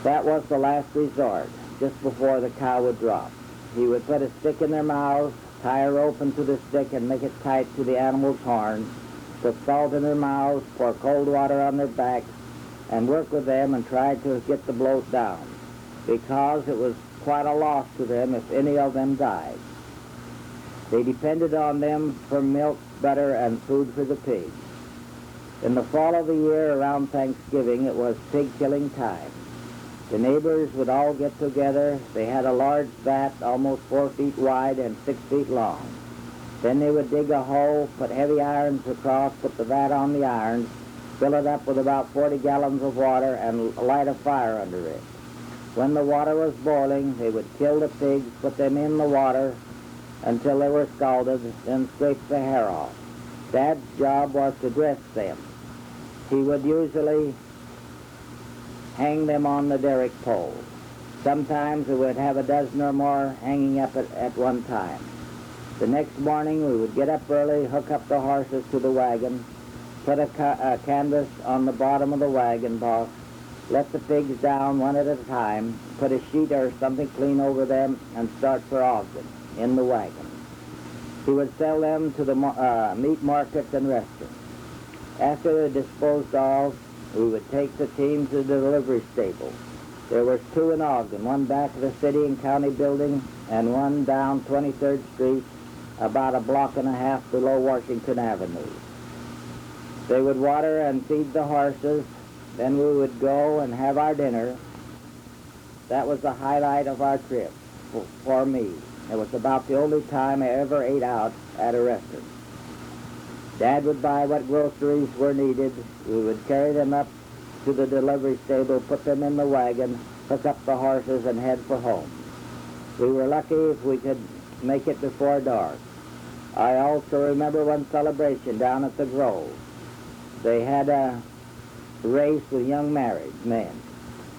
Speaker 5: That was the last resort, just before the cow would drop. He would put a stick in their mouths, tie a rope into the stick and make it tight to the animal's horn, put salt in their mouths, pour cold water on their backs, and work with them and try to get the bloat down, because it was quite a loss to them if any of them died. They depended on them for milk, butter, and food for the pigs. In the fall of the year, around Thanksgiving, it was pig-killing time. The neighbors would all get together. They had a large vat, almost 4 feet wide and 6 feet long. Then they would dig a hole, put heavy irons across, put the vat on the irons, fill it up with about 40 gallons of water, and light a fire under it. When the water was boiling, they would kill the pigs, put them in the water until they were scalded, then scrape the hair off. Dad's job was to dress them. He would usually hang them on the derrick pole. Sometimes we would have a dozen or more hanging up at one time. The next morning we would get up early, hook up the horses to the wagon, put a canvas on the bottom of the wagon box, let the pigs down one at a time, put a sheet or something clean over them, and start for Ogden in the wagon. He would sell them to the meat markets and restaurants. After they were disposed of, we would take the team to the delivery stable. There was 2 in Ogden, one back of the city and county building, and one down 23rd Street, about a block and a half below Washington Avenue. They would water and feed the horses. Then we would go and have our dinner. That was the highlight of our trip for me. It was about the only time I ever ate out at a restaurant. Dad would buy what groceries were needed. We would carry them up to the delivery stable, put them in the wagon, hook up the horses, and head for home. We were lucky if we could make it before dark. I also remember one celebration down at the Grove. They had a race with young married men.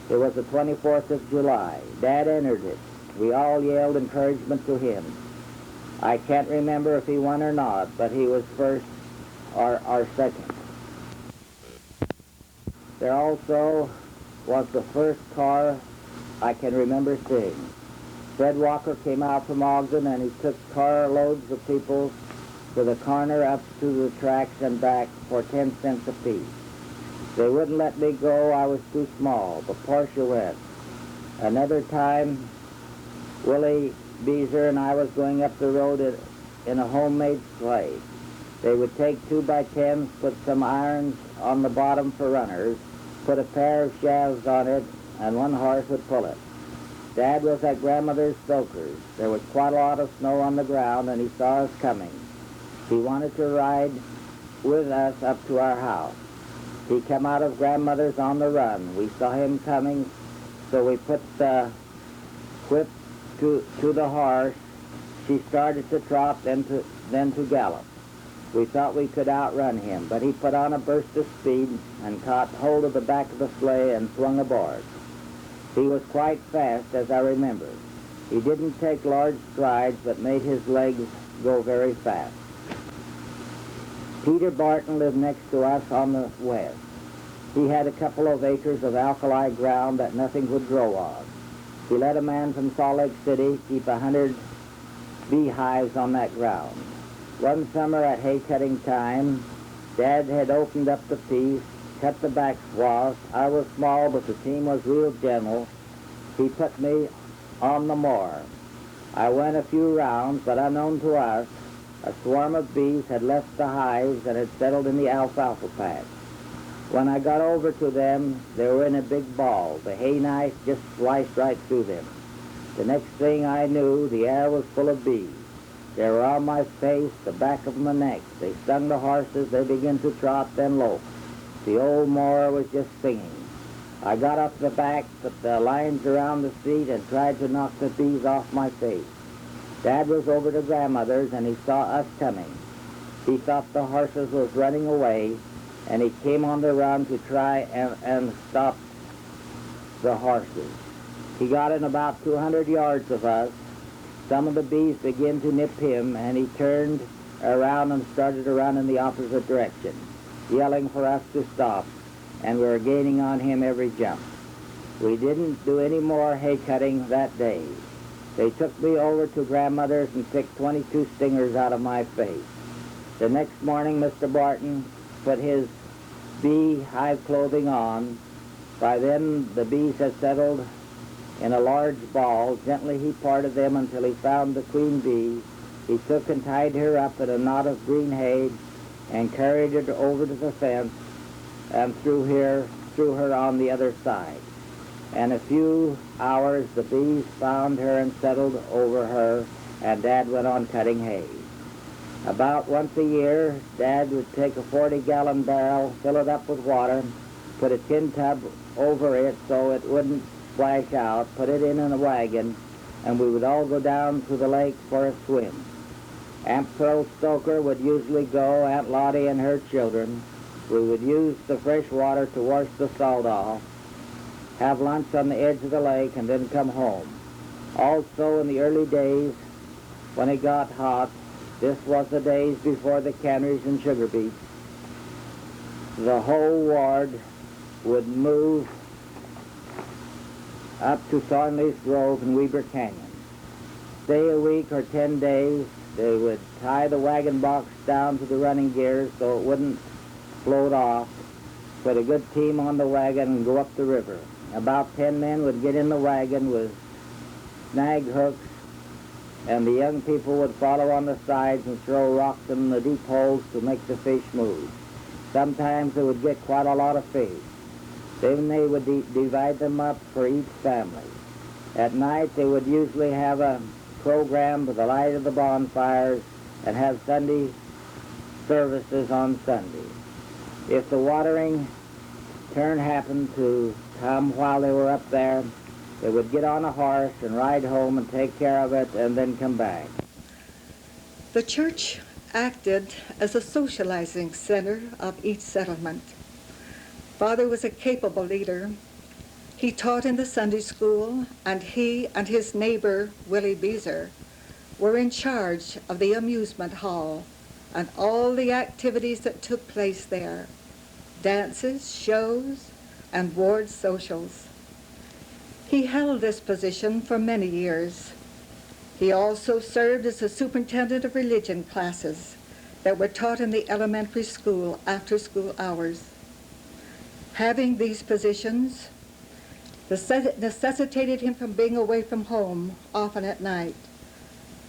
Speaker 5: It was the 24th of July. Dad entered it. We all yelled encouragement to him. I can't remember if he won or not, but he was first or second. There also was the first car I can remember seeing. Fred Walker came out from Ogden, and he took carloads of people to the corner up to the tracks and back for 10 cents apiece. They wouldn't let me go. I was too small, but Portia went. Another time, Willie Beezer and I was going up the road in a homemade sleigh. They would take 2x10s, put some irons on the bottom for runners, put a pair of shafts on it, and one horse would pull it. Dad was at Grandmother's Stoker's. There was quite a lot of snow on the ground, and he saw us coming. He wanted to ride with us up to our house. He came out of Grandmother's on the run. We saw him coming, so we put the whip to the horse. She started to trot, then to gallop. We thought we could outrun him, but he put on a burst of speed and caught hold of the back of the sleigh and swung aboard. He was quite fast, as I remember. He didn't take large strides, but made his legs go very fast. Peter Barton lived next to us on the west. He had a couple of acres of alkali ground that nothing would grow on. He let a man from Salt Lake City keep 100 beehives on that ground. One summer at hay-cutting time, Dad had opened up the piece, cut the back swaths. I was small, but the team was real gentle. He put me on the mower. I went a few rounds, but unknown to us, a swarm of bees had left the hives and had settled in the alfalfa patch. When I got over to them, they were in a big ball. The hay knife just sliced right through them. The next thing I knew, the air was full of bees. They were on my face, the back of my neck. They stung the horses. They began to trot, then lope. The old mower was just singing. I got up the back, put the lines around the seat, and tried to knock the bees off my face. Dad was over to Grandmother's, and he saw us coming. He thought the horses was running away, and he came on the run to try and stop the horses. He got in about 200 yards of us. Some of the bees began to nip him, and he turned around and started to run in the opposite direction, yelling for us to stop, and we were gaining on him every jump. We didn't do any more hay cutting that day. They took me over to Grandmother's and picked 22 stingers out of my face. The next morning, Mr. Barton put his beehive clothing on. By then, the bees had settled in a large ball. Gently he parted them until he found the queen bee. He took and tied her up in a knot of green hay and carried her over to the fence and threw her on the other side. In a few hours, the bees found her and settled over her, and Dad went on cutting hay. About once a year, Dad would take a 40-gallon barrel, fill it up with water, put a tin tub over it so it wouldn't splash out, put it in a wagon, and we would all go down to the lake for a swim. Aunt Pearl Stoker would usually go, Aunt Lottie and her children. We would use the fresh water to wash the salt off, have lunch on the edge of the lake, and then come home. Also, in the early days, when it got hot, this was the days before the canneries and sugar beets, the whole ward would move up to Thornleaf Grove and Weber Canyon. Stay a week or 10 days. They would tie the wagon box down to the running gears so it wouldn't float off, put a good team on the wagon, and go up the river. About 10 men would get in the wagon with snag hooks, and the young people would follow on the sides and throw rocks in the deep holes to make the fish move. Sometimes they would get quite a lot of fish. Then they would divide them up for each family. At night, they would usually have a program with the light of the bonfires and have Sunday services on Sunday. If the watering turn happened to come while they were up there, they would get on a horse and ride home and take care of it and then come back.
Speaker 4: The church acted as a socializing center of each settlement. Father was a capable leader. He taught in the Sunday school, and he and his neighbor, Willie Beezer, were in charge of the amusement hall and all the activities that took place there, dances, shows, and ward socials. He held this position for many years. He also served as the superintendent of religion classes that were taught in the elementary school after school hours. Having these positions necessitated him from being away from home often at night.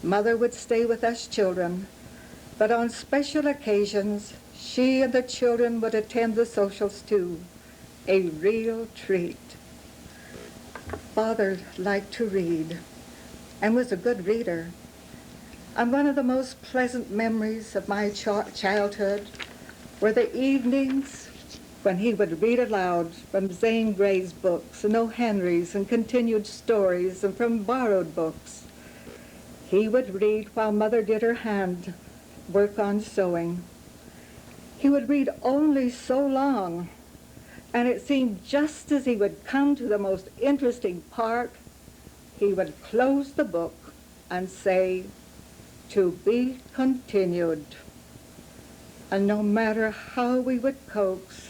Speaker 4: Mother would stay with us children, but on special occasions, she and the children would attend the socials too, a real treat. Father liked to read and was a good reader. And one of the most pleasant memories of my childhood were the evenings when he would read aloud from Zane Grey's books and O. Henry's and continued stories and from borrowed books. He would read while Mother did her hand work on sewing. He would read only so long, and it seemed just as he would come to the most interesting part, he would close the book and say, "To be continued." And no matter how we would coax,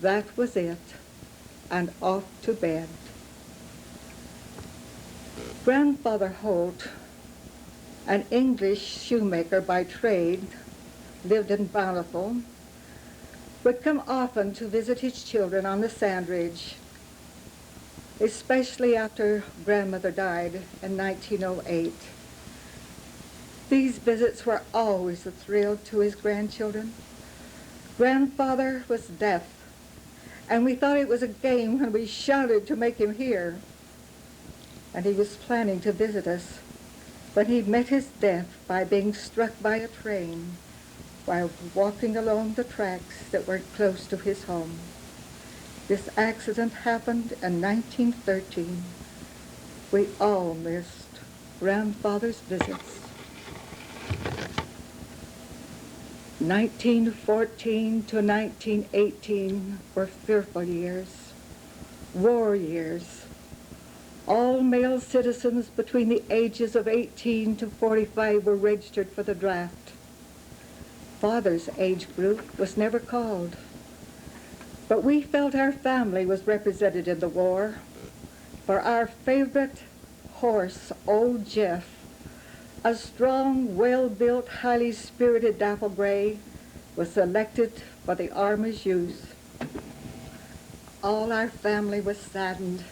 Speaker 4: that was it, and off to bed. Grandfather Holt, an English shoemaker by trade, lived in Bountiful, would come often to visit his children on the Sandridge, especially after grandmother died in 1908. These visits were always a thrill to his grandchildren. Grandfather was deaf, and we thought it was a game when we shouted to make him hear. And he was planning to visit us when he met his death by being struck by a train while walking along the tracks that were close to his home. This accident happened in 1913. We all missed grandfather's visits. 1914 to 1918 were fearful years, war years. All male citizens between the ages of 18 to 45 were registered for the draft. Father's age group was never called, but we felt our family was represented in the war, for our favorite horse, old Jeff, a strong, well-built, highly spirited dapple gray, was selected for the Army's use. All our family was saddened,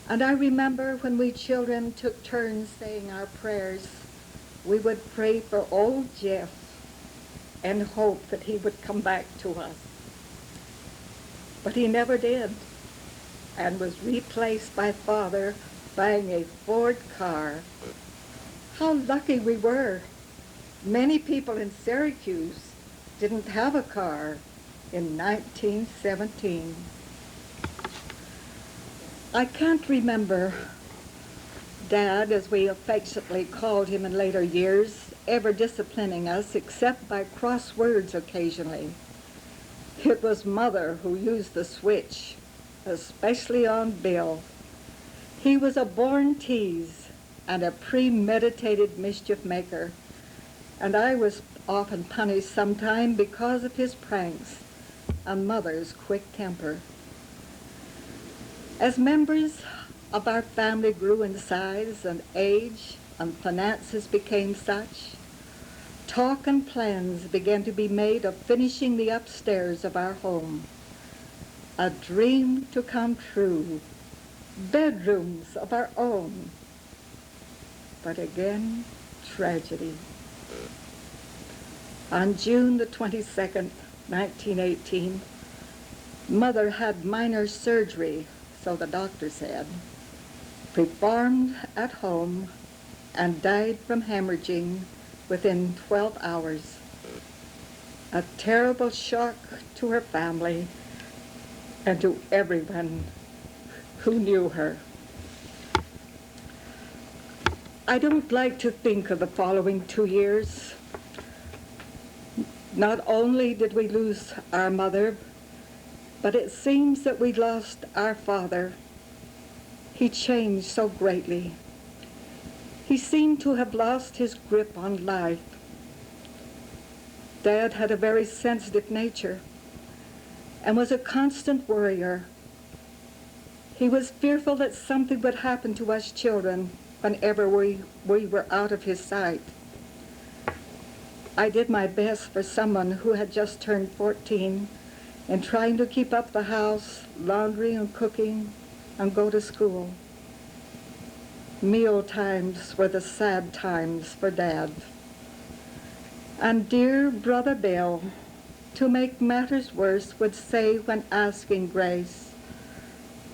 Speaker 4: and I remember when we children took turns saying our prayers, we would pray for old Jeff and hope that he would come back to us. But he never did, and was replaced by Father buying a Ford car. How lucky we were. Many people in Syracuse didn't have a car in 1917. I can't remember Dad, as we affectionately called him in later years, ever disciplining us except by cross words occasionally. It was Mother who used the switch, especially on Bill. He was a born tease and a premeditated mischief maker, and I was often punished sometime because of his pranks and Mother's quick temper. As members of our family grew in size and age and finances became such, talk and plans began to be made of finishing the upstairs of our home. A dream to come true, bedrooms of our own. But again, tragedy. On June the 22nd, 1918, Mother had minor surgery, so the doctor said, performed at home, and died from hemorrhaging within 12 hours. A terrible shock to her family and to everyone who knew her. I don't like to think of the following 2 years. Not only did we lose our mother, but it seems that we lost our father. He changed so greatly. He seemed to have lost his grip on life. Dad had a very sensitive nature and was a constant worrier. He was fearful that something would happen to us children whenever we were out of his sight. I did my best for someone who had just turned 14 and trying to keep up the house, laundry and cooking, and go to school. Meal times were the sad times for Dad. And dear Brother Bill, to make matters worse, would say when asking grace,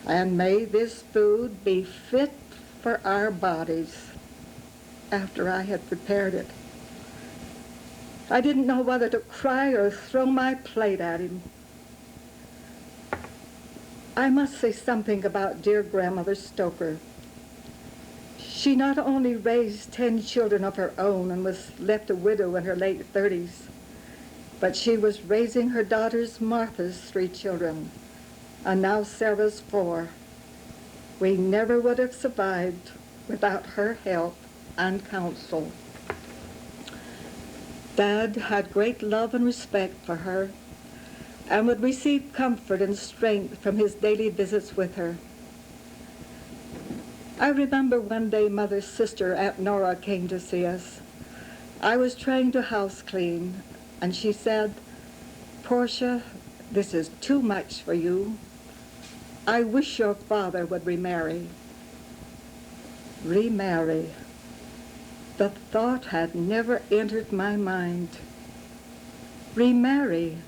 Speaker 4: "And may this food be fit for our bodies," after I had prepared it. I didn't know whether to cry or throw my plate at him. I must say something about dear Grandmother Stoker. She not only raised 10 children of her own and was left a widow in her late 30s, but she was raising her daughters Martha's 3 children, and now Sarah's 4. We never would have survived without her help and counsel. Dad had great love and respect for her and would receive comfort and strength from his daily visits with her. I remember one day Mother's sister, Aunt Nora, came to see us. I was trying to house clean, and she said, "Portia, this is too much for you. I wish your father would remarry." Remarry. The thought had never entered my mind. Remarry.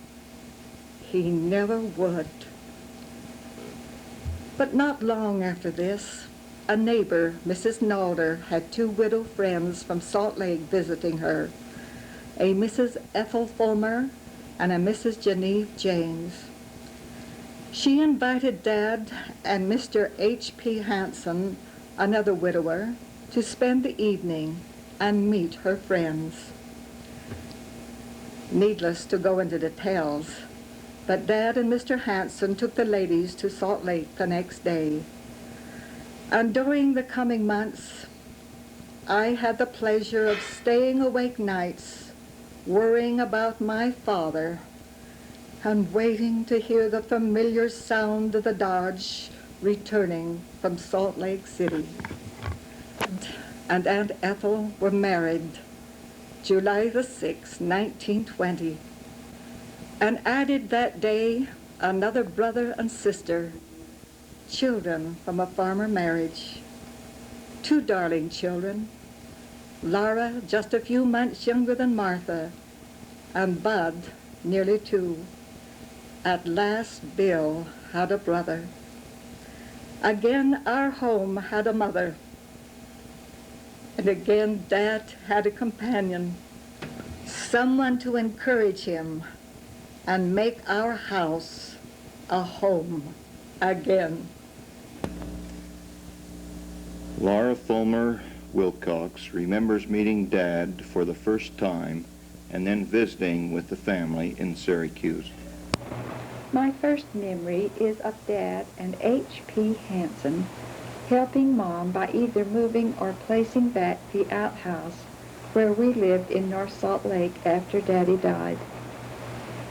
Speaker 4: He never would. But not long after this, a neighbor, Mrs. Nalder, had 2 widow friends from Salt Lake visiting her, a Mrs. Ethel Fulmer and a Mrs. Genevieve James. She invited Dad and Mr. H.P. Hanson, another widower, to spend the evening and meet her friends. Needless to go into details, but Dad and Mr. Hanson took the ladies to Salt Lake the next day. And during the coming months, I had the pleasure of staying awake nights, worrying about my father, and waiting to hear the familiar sound of the Dodge returning from Salt Lake City. And Aunt Ethel were married July the 6th, 1920, and added that day another brother and sister, children from a farmer marriage. 2 darling children, Laura just a few months younger than Martha, and Bud nearly 2. At last Bill had a brother. Again our home had a mother. And again Dad had a companion, someone to encourage him and make our house a home again.
Speaker 3: Laura Fulmer Wilcox remembers meeting Dad for the first time and then visiting with the family in Syracuse.
Speaker 6: My first memory is of Dad and H.P. Hanson helping Mom by either moving or placing back the outhouse where we lived in North Salt Lake after Daddy died.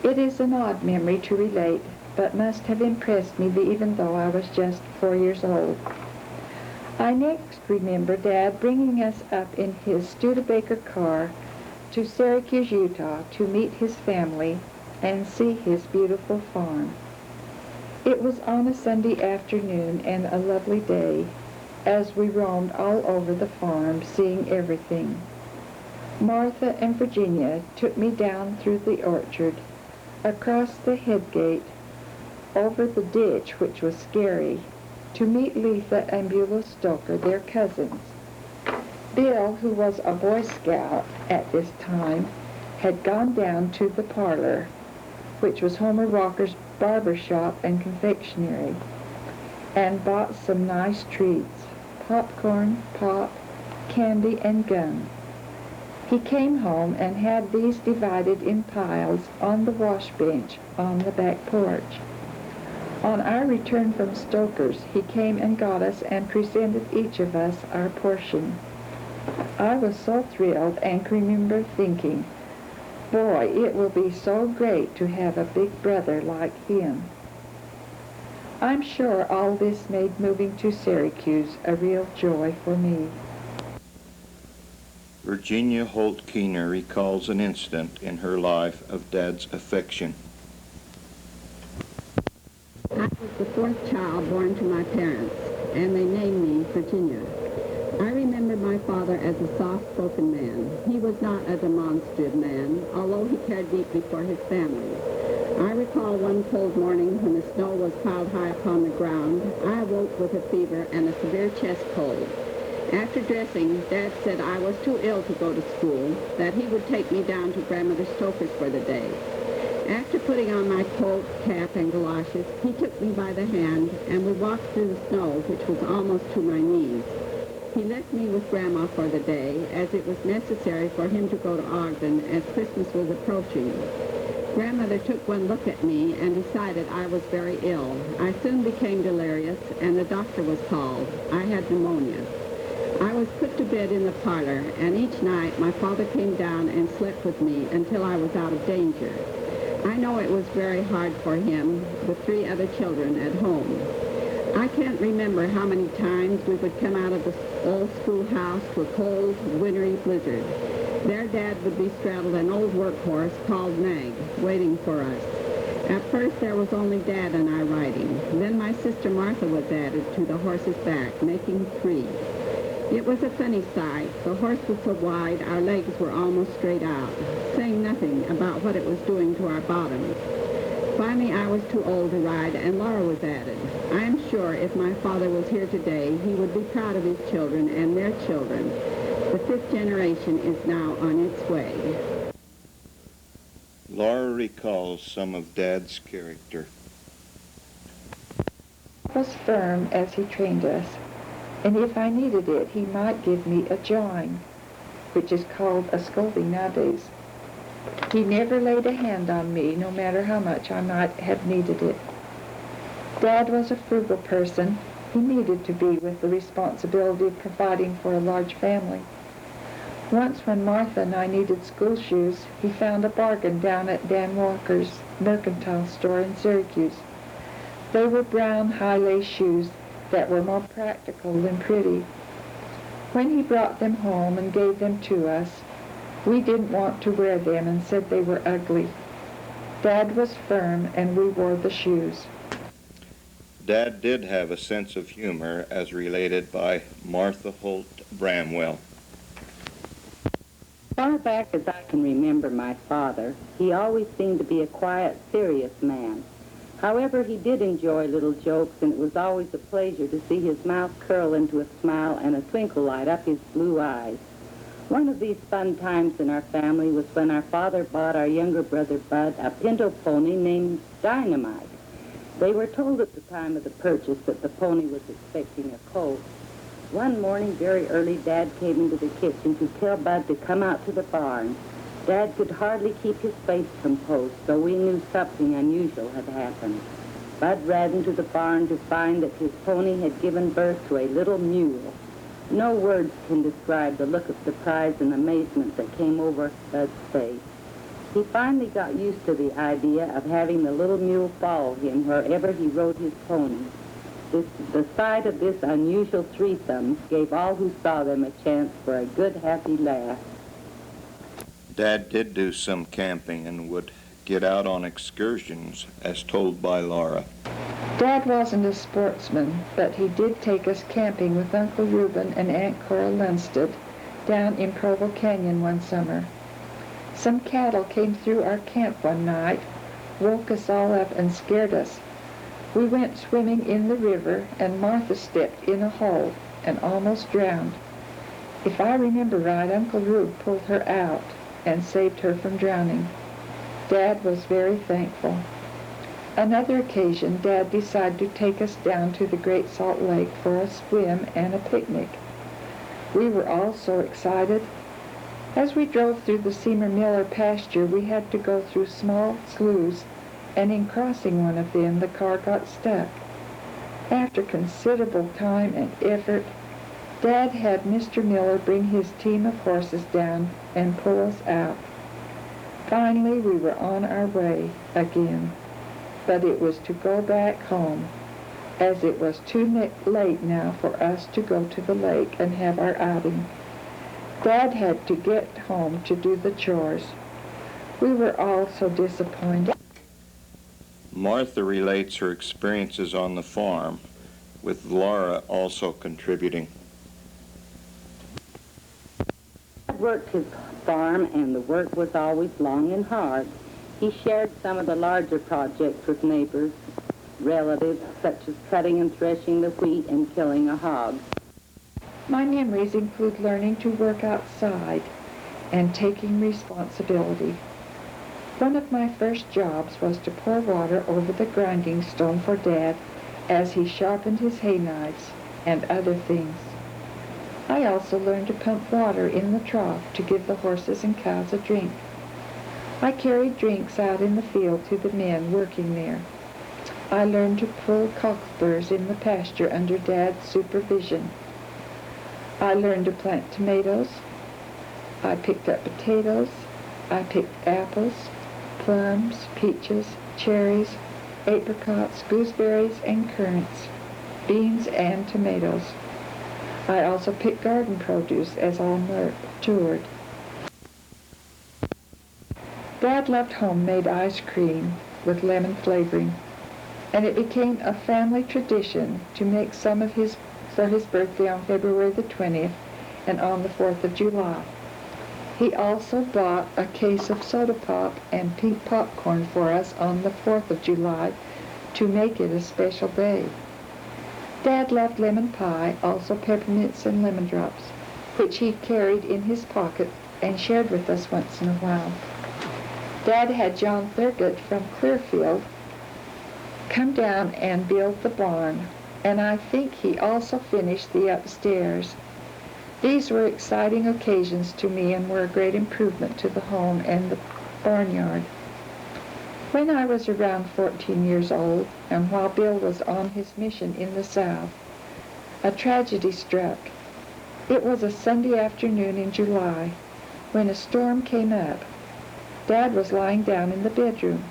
Speaker 6: It is an odd memory to relate, but must have impressed me even though I was just 4 years old. I next remember Dad bringing us up in his Studebaker car to Syracuse, Utah to meet his family and see his beautiful farm. It was on a Sunday afternoon and a lovely day as we roamed all over the farm seeing everything. Martha and Virginia took me down through the orchard, across the head gate, over the ditch, which was scary, to meet Letha and Beulah Stoker, their cousins. Bill, who was a Boy Scout at this time, had gone down to the parlor, which was Homer Rocker's barber shop and confectionery, and bought some nice treats, popcorn, pop, candy, and gum. He came home and had these divided in piles on the wash bench on the back porch. On our return from Stoker's, he came and got us and presented each of us our portion. I was so thrilled and remember thinking, boy, it will be so great to have a big brother like him. I'm sure all this made moving to Syracuse a real joy for me.
Speaker 3: Virginia Holt Keener recalls an incident in her life of Dad's affection.
Speaker 7: I was the fourth child born to my parents, and they named me Virginia. I remember my father as a soft-spoken man. He was not a demonstrative man, although he cared deeply for his family. I recall one cold morning when the snow was piled high upon the ground. I awoke with a fever and a severe chest cold. After dressing, Dad said I was too ill to go to school, that he would take me down to Grandmother Stoker's for the day. After putting on my coat, cap, and galoshes, he took me by the hand, and we walked through the snow, which was almost to my knees. He left me with Grandma for the day, as it was necessary for him to go to Ogden, as Christmas was approaching. Grandmother took one look at me and decided I was very ill. I soon became delirious, and the doctor was called. I had pneumonia. I was put to bed in the parlor, and each night my father came down and slept with me until I was out of danger. I know it was very hard for him, with 3 other children at home. I can't remember how many times we would come out of the old schoolhouse to a cold, wintry blizzard. There Dad would be straddled an old workhorse called Nag, waiting for us. At first there was only Dad and I riding. Then my sister Martha was added to the horse's back, making 3. It was a funny sight. The horse was so wide our legs were almost straight out, saying nothing about what it was doing to our bottoms. Finally, I was too old to ride, and Laura was added. I am sure if my father was here today, he would be proud of his children and their children. The 5th generation is now on its way.
Speaker 3: Laura recalls some of Dad's character.
Speaker 6: He was firm as he trained us, and if I needed it, he might give me a jawing, which is called a scolding nowadays. He never laid a hand on me, no matter how much I might have needed it. Dad was a frugal person. He needed to be with the responsibility of providing for a large family. Once when Martha and I needed school shoes, he found a bargain down at Dan Walker's mercantile store in Syracuse. They were brown high-lace shoes that were more practical than pretty. When he brought them home and gave them to us, we didn't want to wear them and said they were ugly. Dad was firm, and we wore the shoes.
Speaker 3: Dad did have a sense of humor, as related by Martha Holt Bramwell.
Speaker 7: Far back as I can remember my father, he always seemed to be a quiet, serious man. However, he did enjoy little jokes, and it was always a pleasure to see his mouth curl into a smile and a twinkle light up his blue eyes. One of these fun times in our family was when our father bought our younger brother Bud a pinto pony named Dynamite. They were told at the time of the purchase that the pony was expecting a colt. One morning, very early, Dad came into the kitchen to tell Bud to come out to the barn. Dad could hardly keep his face composed, so we knew something unusual had happened. Bud ran into the barn to find that his pony had given birth to a little mule. No words can describe the look of surprise and amazement that came over Bud's face. He finally got used to the idea of having the little mule follow him wherever he rode his pony. The sight of this unusual threesome gave all who saw them a chance for a good, happy laugh.
Speaker 3: Dad did do some camping and would get out on excursions, as told by Laura.
Speaker 6: Dad wasn't a sportsman, but he did take us camping with Uncle Reuben and Aunt Cora Lundstedt down in Provo Canyon one summer. Some cattle came through our camp one night, woke us all up and scared us. We went swimming in the river, and Martha stepped in a hole and almost drowned. If I remember right, Uncle Rube pulled her out and saved her from drowning. Dad was very thankful. Another occasion, Dad decided to take us down to the Great Salt Lake for a swim and a picnic. We were all so excited. As we drove through the Seymour Miller pasture, we had to go through small sloughs, and in crossing one of them, the car got stuck. After considerable time and effort, Dad had Mr. Miller bring his team of horses down and pull us out. Finally, we were on our way again, but it was to go back home, as it was too late now for us to go to the lake and have our outing. Dad had to get home to do the chores. We were all so disappointed.
Speaker 3: Martha relates her experiences on the farm, with Laura also contributing.
Speaker 8: Dad worked his farm, and the work was always long and hard. He shared some of the larger projects with neighbors, relatives, such as cutting and threshing the wheat and killing a hog.
Speaker 6: My memories include learning to work outside and taking responsibility. One of my first jobs was to pour water over the grinding stone for Dad as he sharpened his hay knives and other things. I also learned to pump water in the trough to give the horses and cows a drink. I carried drinks out in the field to the men working there. I learned to pull cockspurs in the pasture under Dad's supervision. I learned to plant tomatoes. I picked up potatoes. I picked apples, plums, peaches, cherries, apricots, gooseberries, and currants, beans, and tomatoes. I also picked garden produce as all matured. Dad loved homemade ice cream with lemon flavoring, and it became a family tradition to make some of his for his birthday on February the 20th and on the 4th of July. He also bought a case of soda pop and pink popcorn for us on the 4th of July to make it a special day. Dad loved lemon pie, also peppermints and lemon drops, which he carried in his pocket and shared with us once in a while. Dad had John Thurgood from Clearfield come down and build the barn, and I think he also finished the upstairs. These were exciting occasions to me and were a great improvement to the home and the barnyard. When I was around 14 years old, and while Bill was on his mission in the South, a tragedy struck. It was a Sunday afternoon in July when a storm came up. Dad was lying down in the bedroom.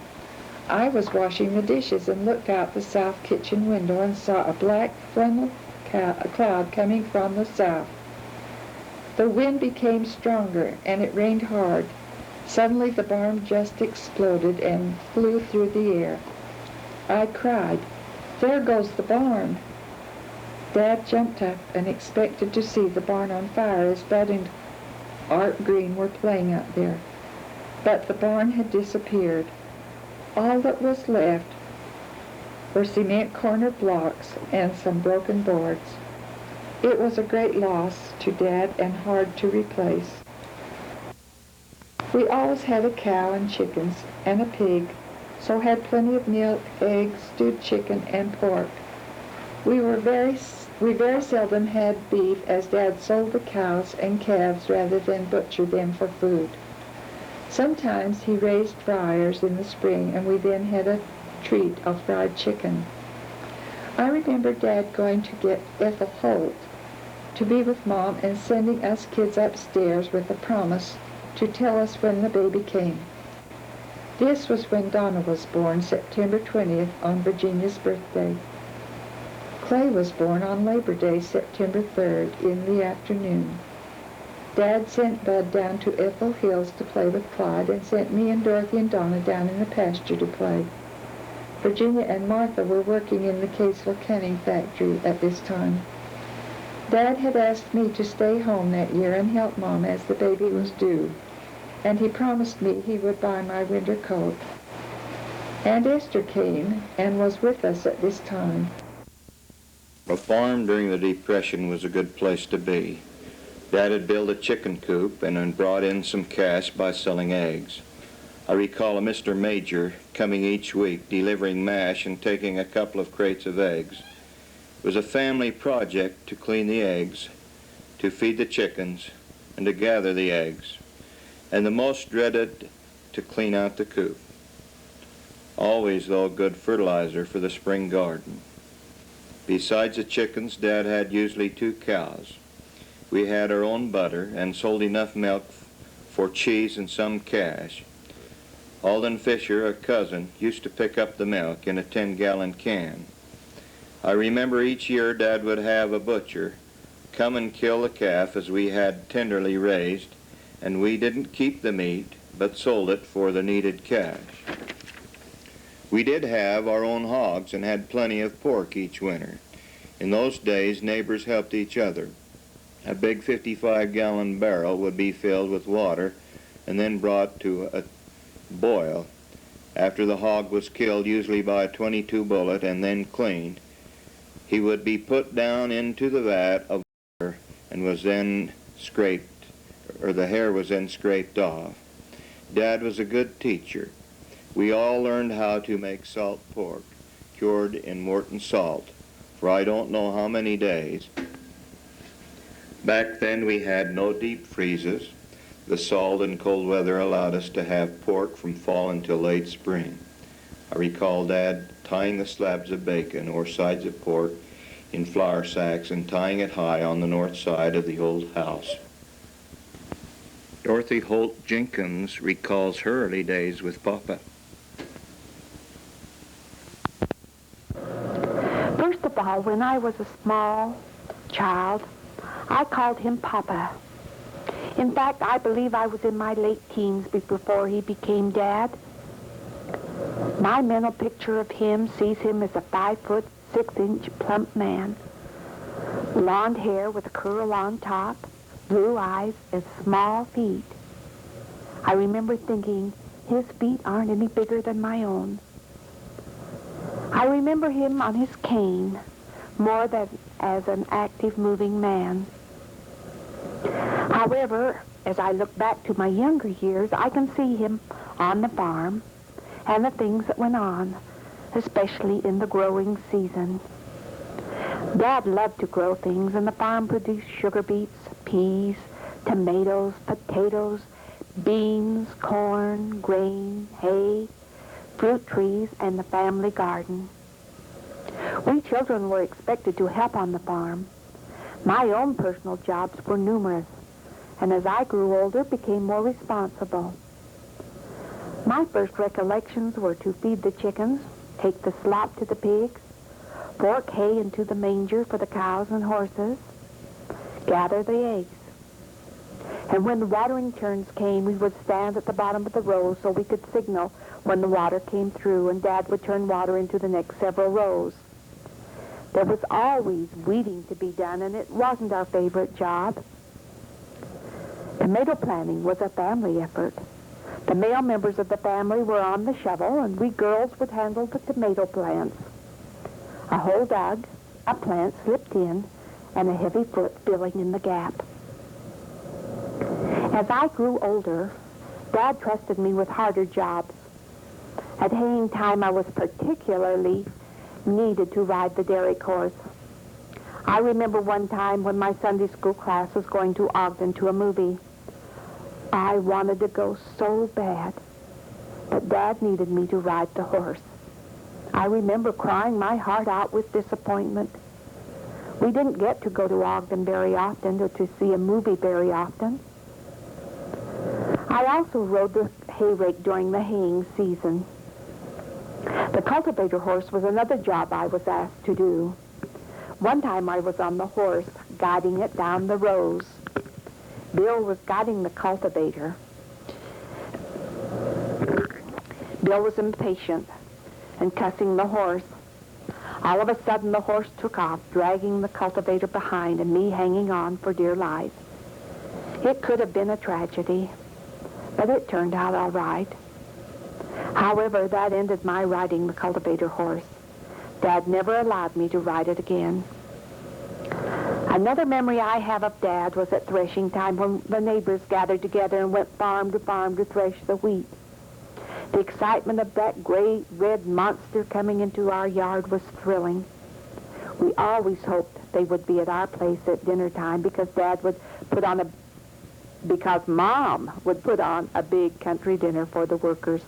Speaker 6: I was washing the dishes and looked out the south kitchen window and saw a black funnel cloud coming from the south. The wind became stronger and it rained hard. Suddenly the barn just exploded and flew through the air. I cried, "There goes the barn!" Dad jumped up and expected to see the barn on fire as Bud and Art Green were playing out there. But the barn had disappeared. All that was left were cement corner blocks and some broken boards. It was a great loss to Dad and hard to replace. We always had a cow and chickens and a pig, so had plenty of milk, eggs, stewed chicken, and pork. We very seldom had beef, as Dad sold the cows and calves rather than butcher them for food. Sometimes he raised fryers in the spring, and we then had a treat of fried chicken. I remember Dad going to get Ethel Holt to be with Mom and sending us kids upstairs with a promise to tell us when the baby came. This was when Donna was born, September 20th, on Virginia's birthday. Clay was born on Labor Day, September 3rd, in the afternoon. Dad sent Bud down to Ethel Hills to play with Clyde and sent me and Dorothy and Donna down in the pasture to play. Virginia and Martha were working in the Caseville canning factory at this time. Dad had asked me to stay home that year and help Mom as the baby was due, and he promised me he would buy my winter coat. Aunt Esther came and was with us at this time.
Speaker 3: A farm during the Depression was a good place to be. Dad had built a chicken coop and had brought in some cash by selling eggs. I recall a Mr. Major coming each week, delivering mash and taking a couple of crates of eggs. It was a family project to clean the eggs, to feed the chickens, and to gather the eggs, and the most dreaded, to clean out the coop. Always, though, good fertilizer for the spring garden. Besides the chickens, Dad had usually 2 cows. We had our own butter and sold enough milk for cheese and some cash. Alden Fisher, a cousin, used to pick up the milk in a 10-gallon can. I remember each year Dad would have a butcher come and kill the calf as we had tenderly raised, and we didn't keep the meat, but sold it for the needed cash. We did have our own hogs and had plenty of pork each winter. In those days, neighbors helped each other. A big 55-gallon barrel would be filled with water and then brought to a boil. After the hog was killed, usually by a .22 bullet, and then cleaned, he would be put down into the vat of water and was then scraped, or the hair was then scraped off. Dad was a good teacher. We all learned how to make salt pork, cured in Morton salt, for I don't know how many days. Back then we had no deep freezes. The salt and cold weather allowed us to have pork from fall until late spring. I recall Dad tying the slabs of bacon or sides of pork in flour sacks and tying it high on the north side of the old house. Dorothy Holt Jenkins recalls her early days with Papa.
Speaker 6: First of all, when I was a small child, I called him Papa. In fact, I believe I was in my late teens before he became Dad. My mental picture of him sees him as a 5'6" plump man. Blonde hair with a curl on top, blue eyes, and small feet. I remember thinking, his feet aren't any bigger than my own. I remember him on his cane, more than as an active, moving man. However, as I look back to my younger years, I can see him on the farm and the things that went on, especially in the growing season. Dad loved to grow things, and the farm produced sugar beets, peas, tomatoes, potatoes, beans, corn, grain, hay, fruit trees, and the family garden. We children were expected to help on the farm. My own personal jobs were numerous, and as I grew older, became more responsible. My first recollections were to feed the chickens, take the slop to the pigs, fork hay into the manger for the cows and horses, gather the eggs. And when the watering turns came, we would stand at the bottom of the row so we could signal when the water came through, and Dad would turn water into the next several rows. There was always weeding to be done, and it wasn't our favorite job. Tomato planting was a family effort. The male members of the family were on the shovel, and we girls would handle the tomato plants. A hole dug, a plant slipped in, and a heavy foot filling in the gap. As I grew older, Dad trusted me with harder jobs. At haying time, I was particularly needed to ride the dairy course. I remember one time when my Sunday school class was going to Ogden to a movie. I wanted to go so bad, but Dad needed me to ride the horse. I remember crying my heart out with disappointment. We didn't get to go to Ogden very often or to see a movie very often. I also rode the hay rake during the haying season. The cultivator horse was another job I was asked to do. One time I was on the horse, guiding it down the rows. Bill was guiding the cultivator. Bill was impatient and cussing the horse. All of a sudden the horse took off, dragging the cultivator behind and me hanging on for dear life. It could have been a tragedy, but it turned out all right. However, that ended my riding the cultivator horse. Dad never allowed me to ride it again. Another memory I have of Dad was at threshing time when the neighbors gathered together and went farm to thresh the wheat. The excitement of that great red monster coming into our yard was thrilling. We always hoped they would be at our place at dinner time because Mom would put on a big country dinner for the workers.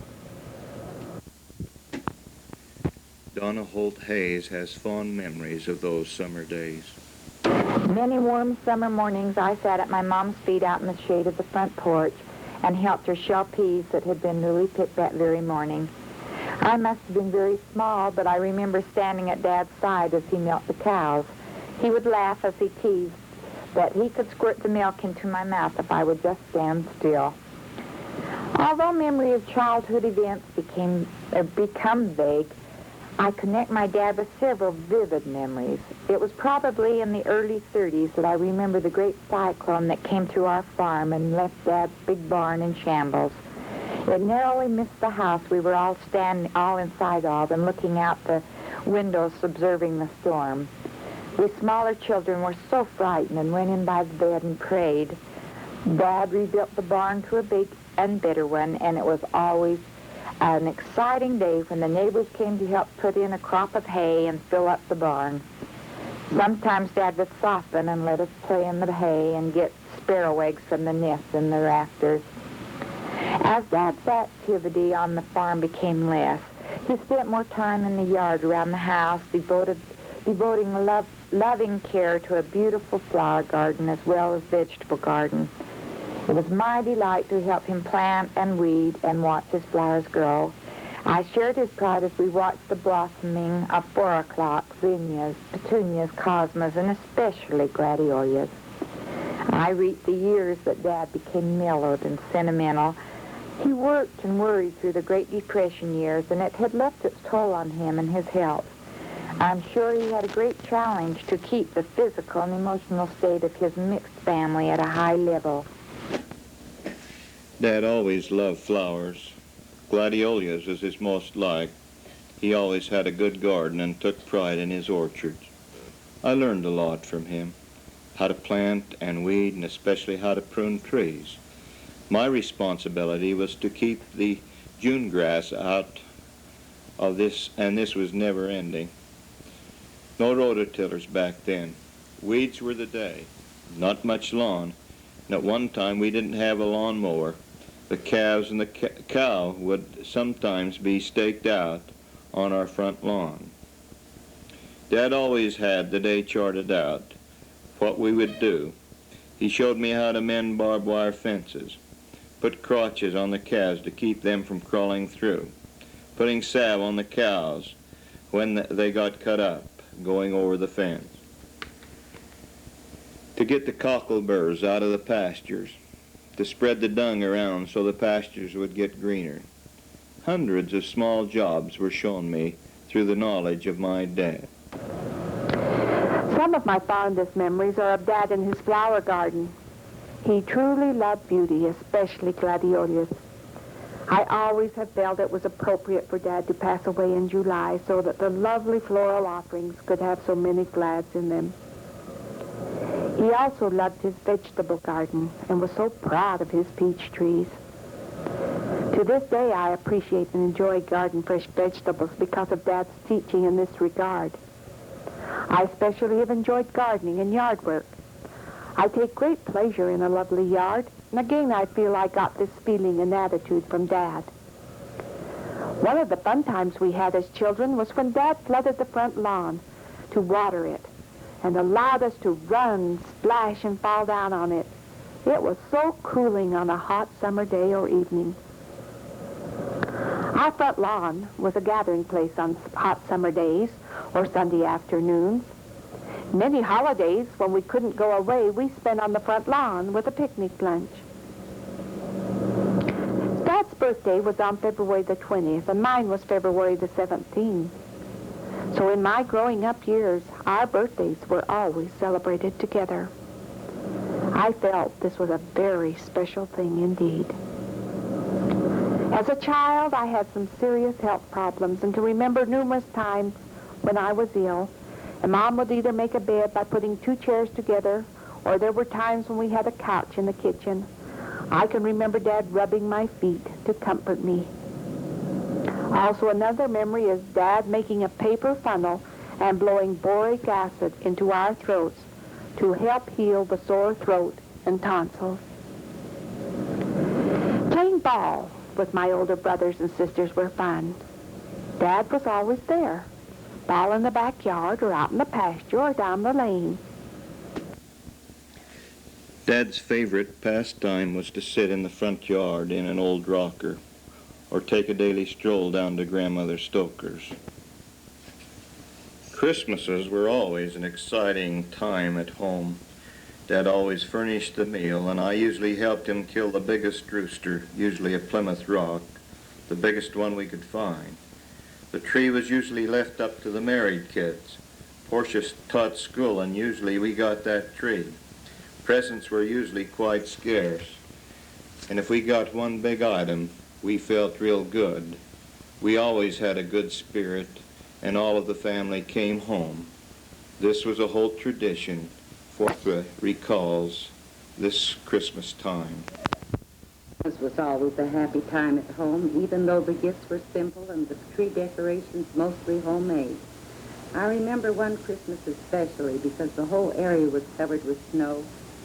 Speaker 3: Donna Holt Hayes has fond memories of those summer days.
Speaker 9: Many warm summer mornings I sat at my mom's feet out in the shade of the front porch and helped her shell peas that had been newly picked that very morning. I must have been very small, but I remember standing at Dad's side as he milked the cows. He would laugh as he teased that he could squirt the milk into my mouth if I would just stand still. Although memory of childhood events become vague, I connect my dad with several vivid memories. It was probably in the early 30s that I remember the great cyclone that came through our farm and left Dad's big barn in shambles. It narrowly missed the house we were all inside of and looking out the windows observing the storm. We smaller children were so frightened and went in by the bed and prayed. Dad rebuilt the barn to a big and better one, and it was always an exciting day when the neighbors came to help put in a crop of hay and fill up the barn. Sometimes Dad would soften and let us play in the hay and get sparrow eggs from the nests in the rafters. As Dad's activity on the farm became less, he spent more time in the yard around the house, devoting loving care to a beautiful flower garden as well as vegetable garden. It was my delight to help him plant and weed and watch his flowers grow. I shared his pride as we watched the blossoming of 4 o'clock, zinnias, petunias, cosmos, and especially gladiolus. I reaped the years that Dad became mellowed and sentimental. He worked and worried through the Great Depression years, and it had left its toll on him and his health. I'm sure he had a great challenge to keep the physical and emotional state of his mixed family at a high level.
Speaker 3: Dad always loved flowers. Gladiolus was his most liked. He always had a good garden and took pride in his orchards. I learned a lot from him, how to plant and weed, and especially how to prune trees. My responsibility was to keep the June grass out of this, and this was never ending. No rototillers back then. Weeds were the day. Not much lawn. And at one time we didn't have a lawnmower. The calves and the cow would sometimes be staked out on our front lawn. Dad always had the day charted out, what we would do. He showed me how to mend barbed wire fences, put crotches on the calves to keep them from crawling through, putting salve on the cows when they got cut up, going over the fence, to get the cockleburs out of the pastures, to spread the dung around so the pastures would get greener. Hundreds of small jobs were shown me through the knowledge of my dad.
Speaker 6: Some of my fondest memories are of Dad and his flower garden. He truly loved beauty, especially gladiolus. I always have felt it was appropriate for Dad to pass away in July so that the lovely floral offerings could have so many glads in them. He also loved his vegetable garden and was so proud of his peach trees. To this day, I appreciate and enjoy garden fresh vegetables because of Dad's teaching in this regard. I especially have enjoyed gardening and yard work. I take great pleasure in a lovely yard, and again I feel I got this feeling and attitude from Dad. One of the fun times we had as children was when Dad flooded the front lawn to water it and allowed us to run, splash, and fall down on it. It was so cooling on a hot summer day or evening. Our front lawn was a gathering place on hot summer days or Sunday afternoons. Many holidays, when we couldn't go away, we spent on the front lawn with a picnic lunch. Dad's birthday was on February the 20th, and mine was February the 17th. So in my growing up years, our birthdays were always celebrated together. I felt this was a very special thing indeed. As a child, I had some serious health problems and can remember numerous times when I was ill, and Mom would either make a bed by putting 2 chairs together, or there were times when we had a couch in the kitchen. I can remember Dad rubbing my feet to comfort me. Also, another memory is Dad making a paper funnel and blowing boric acid into our throats to help heal the sore throat and tonsils. Playing ball with my older brothers and sisters were fun. Dad was always there. Ball in the backyard or out in the pasture or down the lane.
Speaker 3: Dad's favorite pastime was to sit in the front yard in an old rocker or take a daily stroll down to Grandmother Stoker's. Christmases were always an exciting time at home. Dad always furnished the meal, and I usually helped him kill the biggest rooster, usually a Plymouth Rock, the biggest one we could find. The tree was usually left up to the married kids. Portia taught school, and usually we got that tree. Presents were usually quite scarce, and if we got one big item, we felt real good. We always had a good spirit, and all of the family came home. This was a Holt tradition. Fortha recalls this Christmas time.
Speaker 8: It was always a happy time at home, even though the gifts were simple and the tree decorations mostly homemade. I remember one Christmas especially because the whole area was covered with snow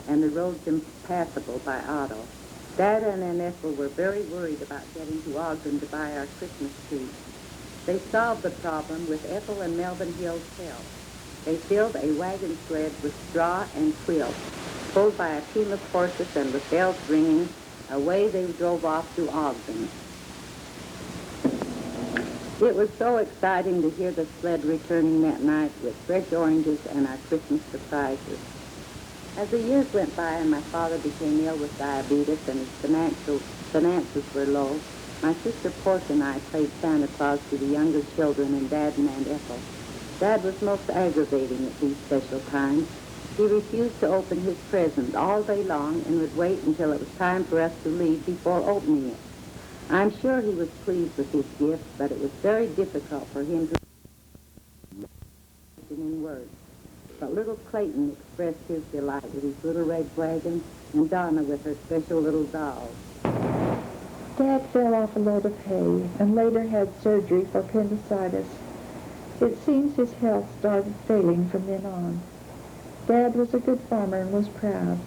Speaker 8: and the roads impassable by auto. Dad and Aunt Ethel were very worried about getting to Ogden to buy our Christmas tree. They solved the problem with Ethel and Melvin Hill's help. They filled a wagon sled with straw and quilts. Pulled by a team of horses and with bells ringing, away they drove off to Ogden. It was so exciting to hear the sled returning that night with fresh oranges and our Christmas surprises. As the years went by and my father became ill with diabetes and his finances were low, my sister Portia and I played Santa Claus to the younger children and Dad and Aunt Ethel. Dad was most aggravating at these special times. He refused to open his present all day long and would wait until it was time for us to leave before opening it. I'm sure he was pleased with his gift, but it was very difficult for him to in words. But little Clayton expressed his delight with his little red wagon and Donna with her special little dolls.
Speaker 6: Dad fell off a load of hay and later had surgery for appendicitis. It seems his health started failing from then on. Dad was a good farmer and was proud.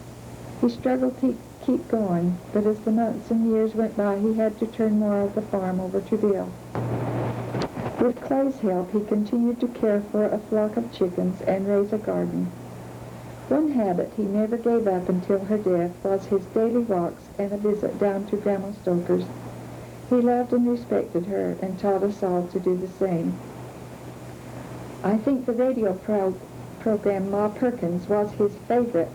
Speaker 6: He struggled to keep going, but as the months and years went by, he had to turn more of the farm over to Bill. With Clay's help, he continued to care for a flock of chickens and raise a garden. One habit he never gave up until her death was his daily walks and a visit down to Grandma Stoker's. He loved and respected her and taught us all to do the same. I think the radio program Ma Perkins was his favorite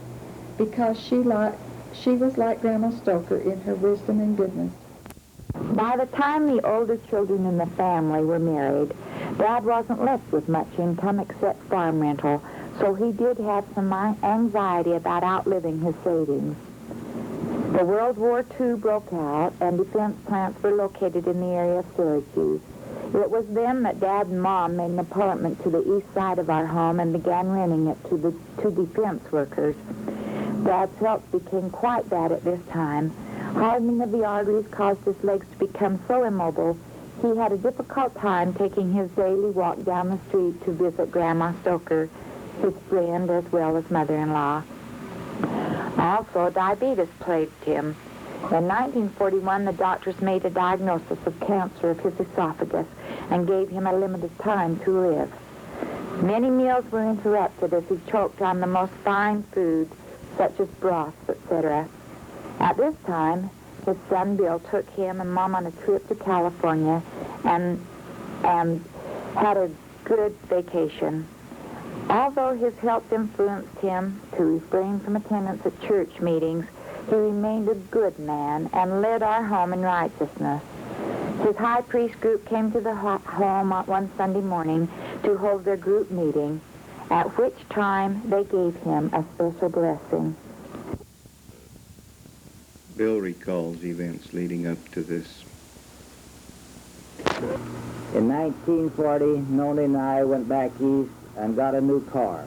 Speaker 6: because she was like Grandma Stoker in her wisdom and goodness.
Speaker 9: By the time the older children in the family were married, Dad wasn't left with much income except farm rental, so he did have some anxiety about outliving his savings. The World War II broke out, and defense plants were located in the area of Syracuse. It was then that Dad and Mom made an apartment to the east side of our home and began renting it to defense workers. Dad's health became quite bad at this time. Hardening of the arteries caused his legs to become so immobile, he had a difficult time taking his daily walk down the street to visit Grandma Stoker, his friend as well as mother-in-law. Also, diabetes plagued him. In 1941, the doctors made a diagnosis of cancer of his esophagus and gave him a limited time to live. Many meals were interrupted as he choked on the most fine foods, such as broths, etc. At this time, his son Bill took him and Mom on a trip to California and had a good vacation. Although his health influenced him to refrain from attendance at church meetings, he remained a good man and led our home in righteousness. His high priest group came to the home one Sunday morning to hold their group meeting, at which time they gave him a special blessing.
Speaker 3: Bill recalls events leading up to this.
Speaker 5: In 1940, Noni and I went back east and got a new car.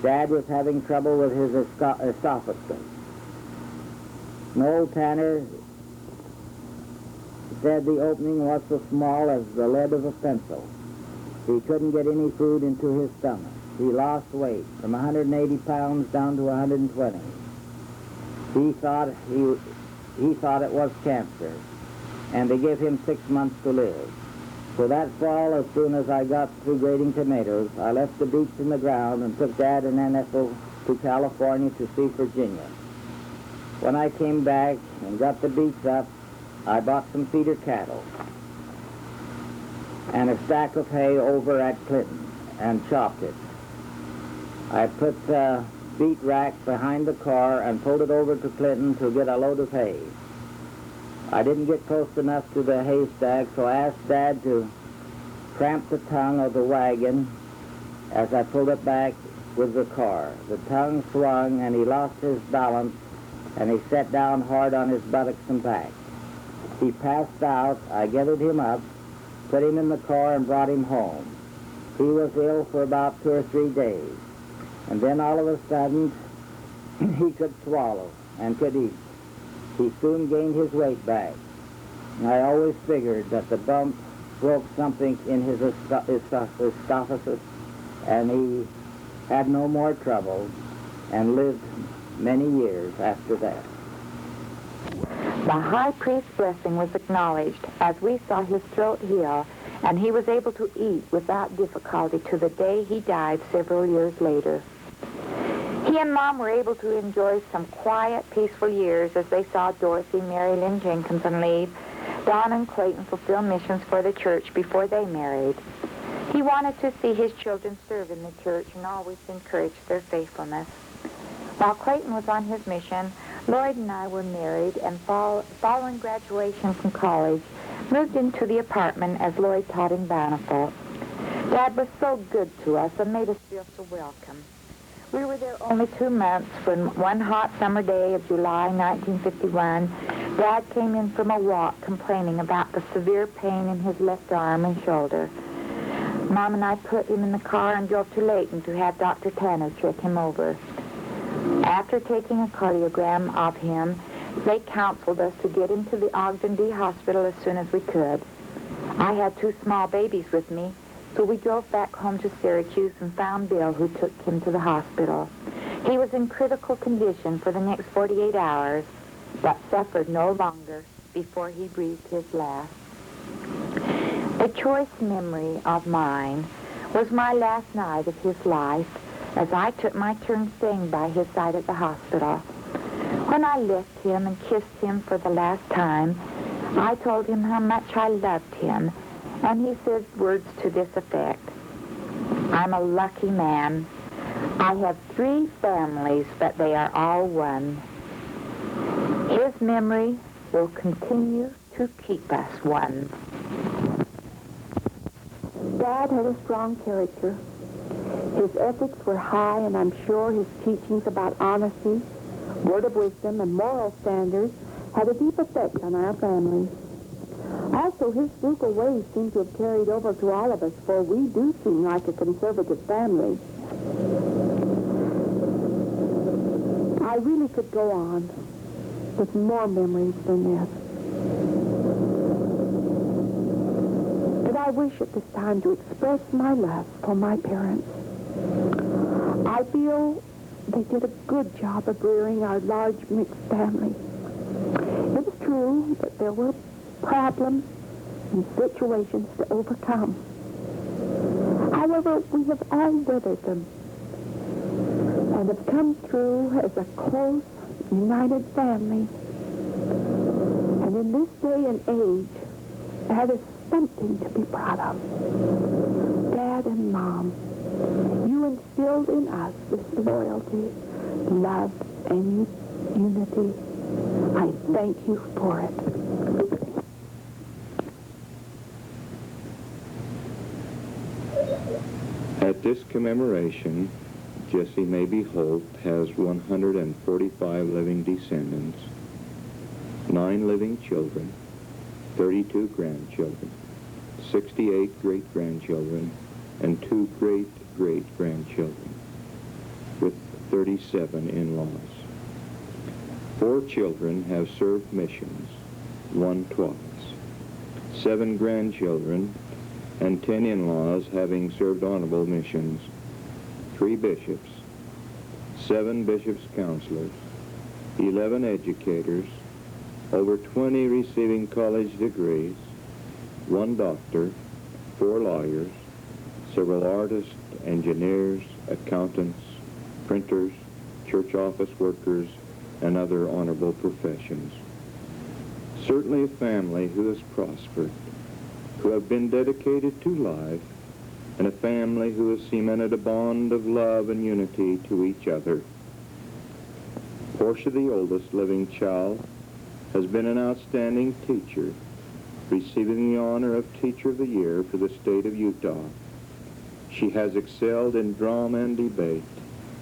Speaker 5: Dad was having trouble with his esophagus. An old tanner said the opening was so small as the lead of a pencil. He couldn't get any food into his stomach. He lost weight from 180 pounds down to 120. He thought it was cancer, and they gave him 6 months to live. So that fall, as soon as I got through grading tomatoes, I left the beets in the ground and took Dad and Aunt Ethel to California to see Virginia. When I came back and got the beets up, I bought some feeder cattle and a stack of hay over at Clinton and chopped it. I put beet rack behind the car and pulled it over to Clinton to get a load of hay. I didn't get close enough to the haystack, so I asked Dad to cramp the tongue of the wagon as I pulled it back with the car. The tongue swung, and he lost his balance, and he sat down hard on his buttocks and back. He passed out. I gathered him up, put him in the car, and brought him home. He was ill for about 2 or 3 days, and then all of a sudden, he could swallow and could eat. He soon gained his weight back. I always figured that the bump broke something in his esophagus, and he had no more trouble and lived many years after that.
Speaker 9: The high priest's blessing was acknowledged as we saw his throat heal, and he was able to eat without difficulty to the day he died several years later. He and Mom were able to enjoy some quiet, peaceful years as they saw Dorothy, Mary Lynn Jenkins, and leave. Don and Clayton fulfill missions for the church before they married. He wanted to see his children serve in the church and always encouraged their faithfulness. While Clayton was on his mission, Lloyd and I were married and following graduation from college, moved into the apartment as Lloyd taught in Bountiful. Dad was so good to us and made us feel so welcome. We were there only 2 months when one hot summer day of July 1951, Dad came in from a walk complaining about the severe pain in his left arm and shoulder. Mom and I put him in the car and drove to Layton to have Dr. Tanner check him over. After taking a cardiogram of him, they counseled us to get him to the Ogden D Hospital as soon as we could. I had 2 small babies with me, so we drove back home to Syracuse and found Bill, who took him to the hospital. He was in critical condition for the next 48 hours, but suffered no longer before he breathed his last. A choice memory of mine was my last night of his life as I took my turn staying by his side at the hospital. When I left him and kissed him for the last time, I told him how much I loved him, and he said words to this effect: "I'm a lucky man. I have 3 families, but they are all one." His memory will continue to keep us one.
Speaker 6: Dad had a strong character. His ethics were high, and I'm sure his teachings about honesty, word of wisdom, and moral standards had a deep effect on our family. Also, his frugal ways seem to have carried over to all of us, for we do seem like a conservative family. I really could go on with more memories than this. But I wish at this time to express my love for my parents. I feel they did a good job of rearing our large mixed family. It is true that there were problems and situations to overcome. However, we have all weathered them and have come through as a close, united family. And in this day and age, that is something to be proud of. Dad and Mom, you instilled in us this loyalty, love, and unity. I thank you for it.
Speaker 3: At this commemoration, Jessie Mabey Holt has 145 living descendants, 9 living children, 32 grandchildren, 68 great-grandchildren, and 2 great-great-grandchildren, with 37 in-laws. 4 children have served missions, 1 twice. 7 grandchildren and 10 in-laws having served honorable missions, 3 bishops, 7 bishops' counselors, 11 educators, over 20 receiving college degrees, 1 doctor, 4 lawyers, several artists, engineers, accountants, printers, church office workers, and other honorable professions. Certainly a family who has prospered, who have been dedicated to life, and a family who has cemented a bond of love and unity to each other Portia, the oldest living child, has been an outstanding teacher, receiving the honor of Teacher of the Year for the state of Utah. She has excelled in drama and debate,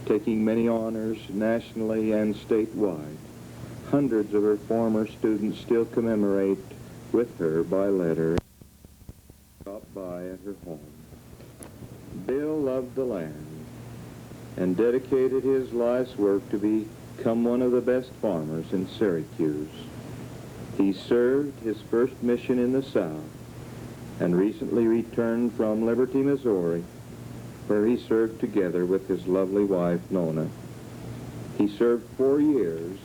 Speaker 3: taking many honors nationally and statewide. Hundreds of her former students still commemorate with her by letter, stop by at her home. Bill loved the land and dedicated his life's work to become one of the best farmers in Syracuse. He served his first mission in the South and recently returned from Liberty, Missouri, where he served together with his lovely wife, Nona. He served 4 years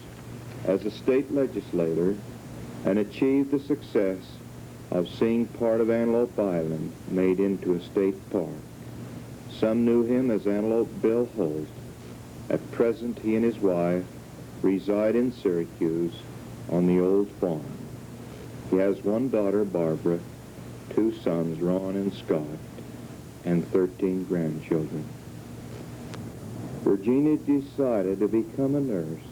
Speaker 3: as a state legislator and achieved the success of seeing part of Antelope Island made into a state park. Some knew him as Antelope Bill Holt. At present, he and his wife reside in Syracuse on the old farm. He has 1 daughter, Barbara, 2 sons, Ron and Scott, and 13 grandchildren. Virginia decided to become a nurse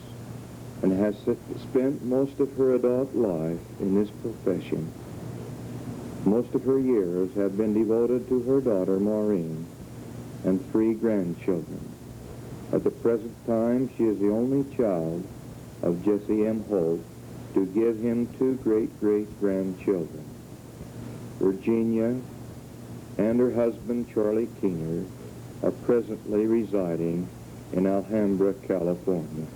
Speaker 3: and has spent most of her adult life in this profession. Most of her years have been devoted to her daughter, Maureen, and 3 grandchildren. At the present time, she is the only child of Jesse M. Holt to give him 2 great-great-grandchildren. Virginia and her husband, Charlie Keener, are presently residing in Alhambra, California.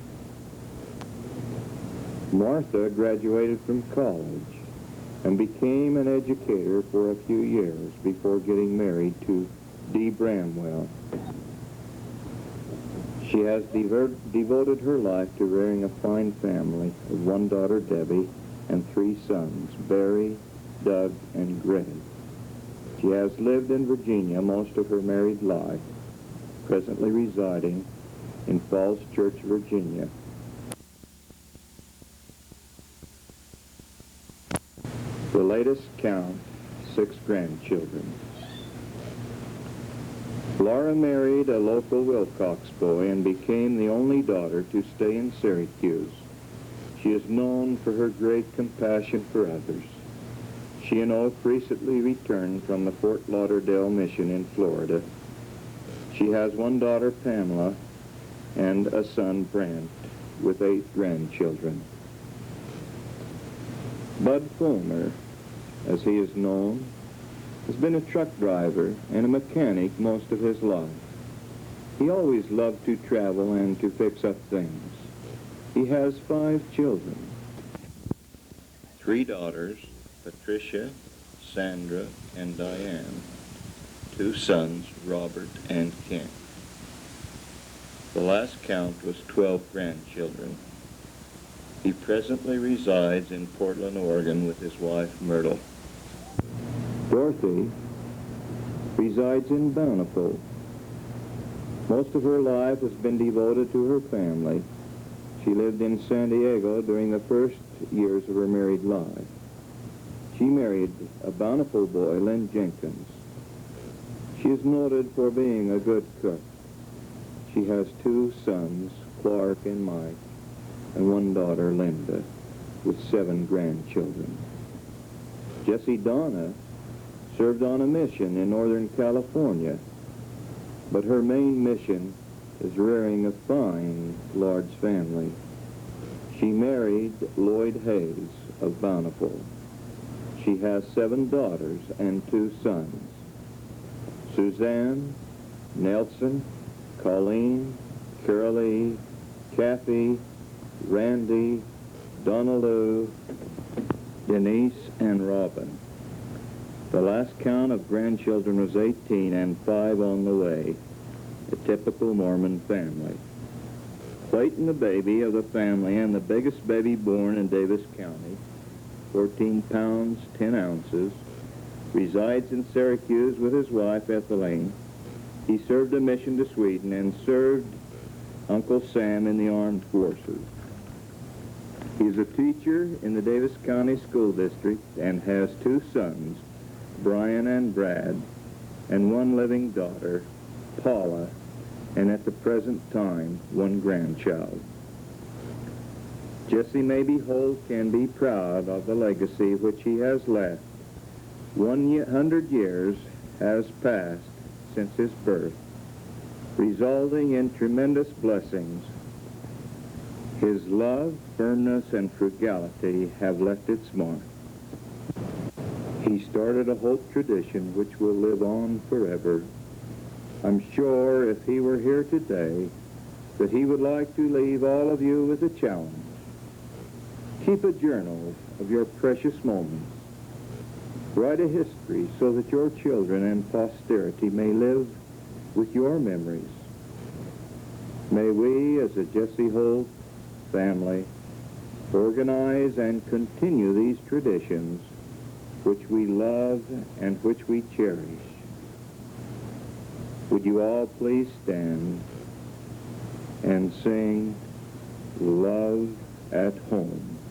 Speaker 3: Martha graduated from college and became an educator for a few years before getting married to D. Bramwell. She has devoted her life to rearing a fine family of 1 daughter, Debbie, and 3 sons, Barry, Doug, and Greg. She has lived in Virginia most of her married life, presently residing in Falls Church, Virginia. The latest count, 6 grandchildren. Laura married a local Wilcox boy and became the only daughter to stay in Syracuse. She is known for her great compassion for others. She and Oak recently returned from the Fort Lauderdale mission in Florida. She has 1 daughter, Pamela, and a son, Brent, with 8 grandchildren. Bud Fulmer, as he is known, has been a truck driver and a mechanic most of his life. He always loved to travel and to fix up things. He has 5 children. 3 daughters, Patricia, Sandra, and Diane. 2 sons, Robert and Kent. The last count was 12 grandchildren. He presently resides in Portland, Oregon with his wife, Myrtle. Dorothy resides in Bountiful. Most of her life has been devoted to her family. She lived in San Diego during the first years of her married life. She married a Bountiful boy, Lynn Jenkins. She is noted for being a good cook. She has 2 sons, Clark and Mike, and 1 daughter, Linda, with 7 grandchildren. Jessie Donna served on a mission in Northern California, but her main mission is rearing a fine, large family. She married Lloyd Hayes of Bountiful. She has 7 daughters and 2 sons, Suzanne, Nelson, Colleen, Carolee, Kathy, Randy, Donaloo, Denise, and Robin. The last count of grandchildren was 18 and 5 on the way, a typical Mormon family. Clayton, the baby of the family and the biggest baby born in Davis County, 14 pounds, 10 ounces, resides in Syracuse with his wife, Ethelene. He served a mission to Sweden and served Uncle Sam in the armed forces. He's a teacher in the Davis County School District and has 2 sons, Brian and Brad, and 1 living daughter, Paula, and at the present time, 1 grandchild.
Speaker 10: Jesse Mabey Holt can be proud of the legacy which he has left. 100 years has passed since his birth, resulting in tremendous blessings. His love, firmness, and frugality have left its mark. He started a Holt tradition which will live on forever. I'm sure if he were here today that he would like to leave all of you with a challenge. Keep a journal of your precious moments. Write a history so that your children and posterity may live with your memories. May we, as a Jesse Holt family, organize and continue these traditions which we love and which we cherish. Would you all please stand and sing Love at Home?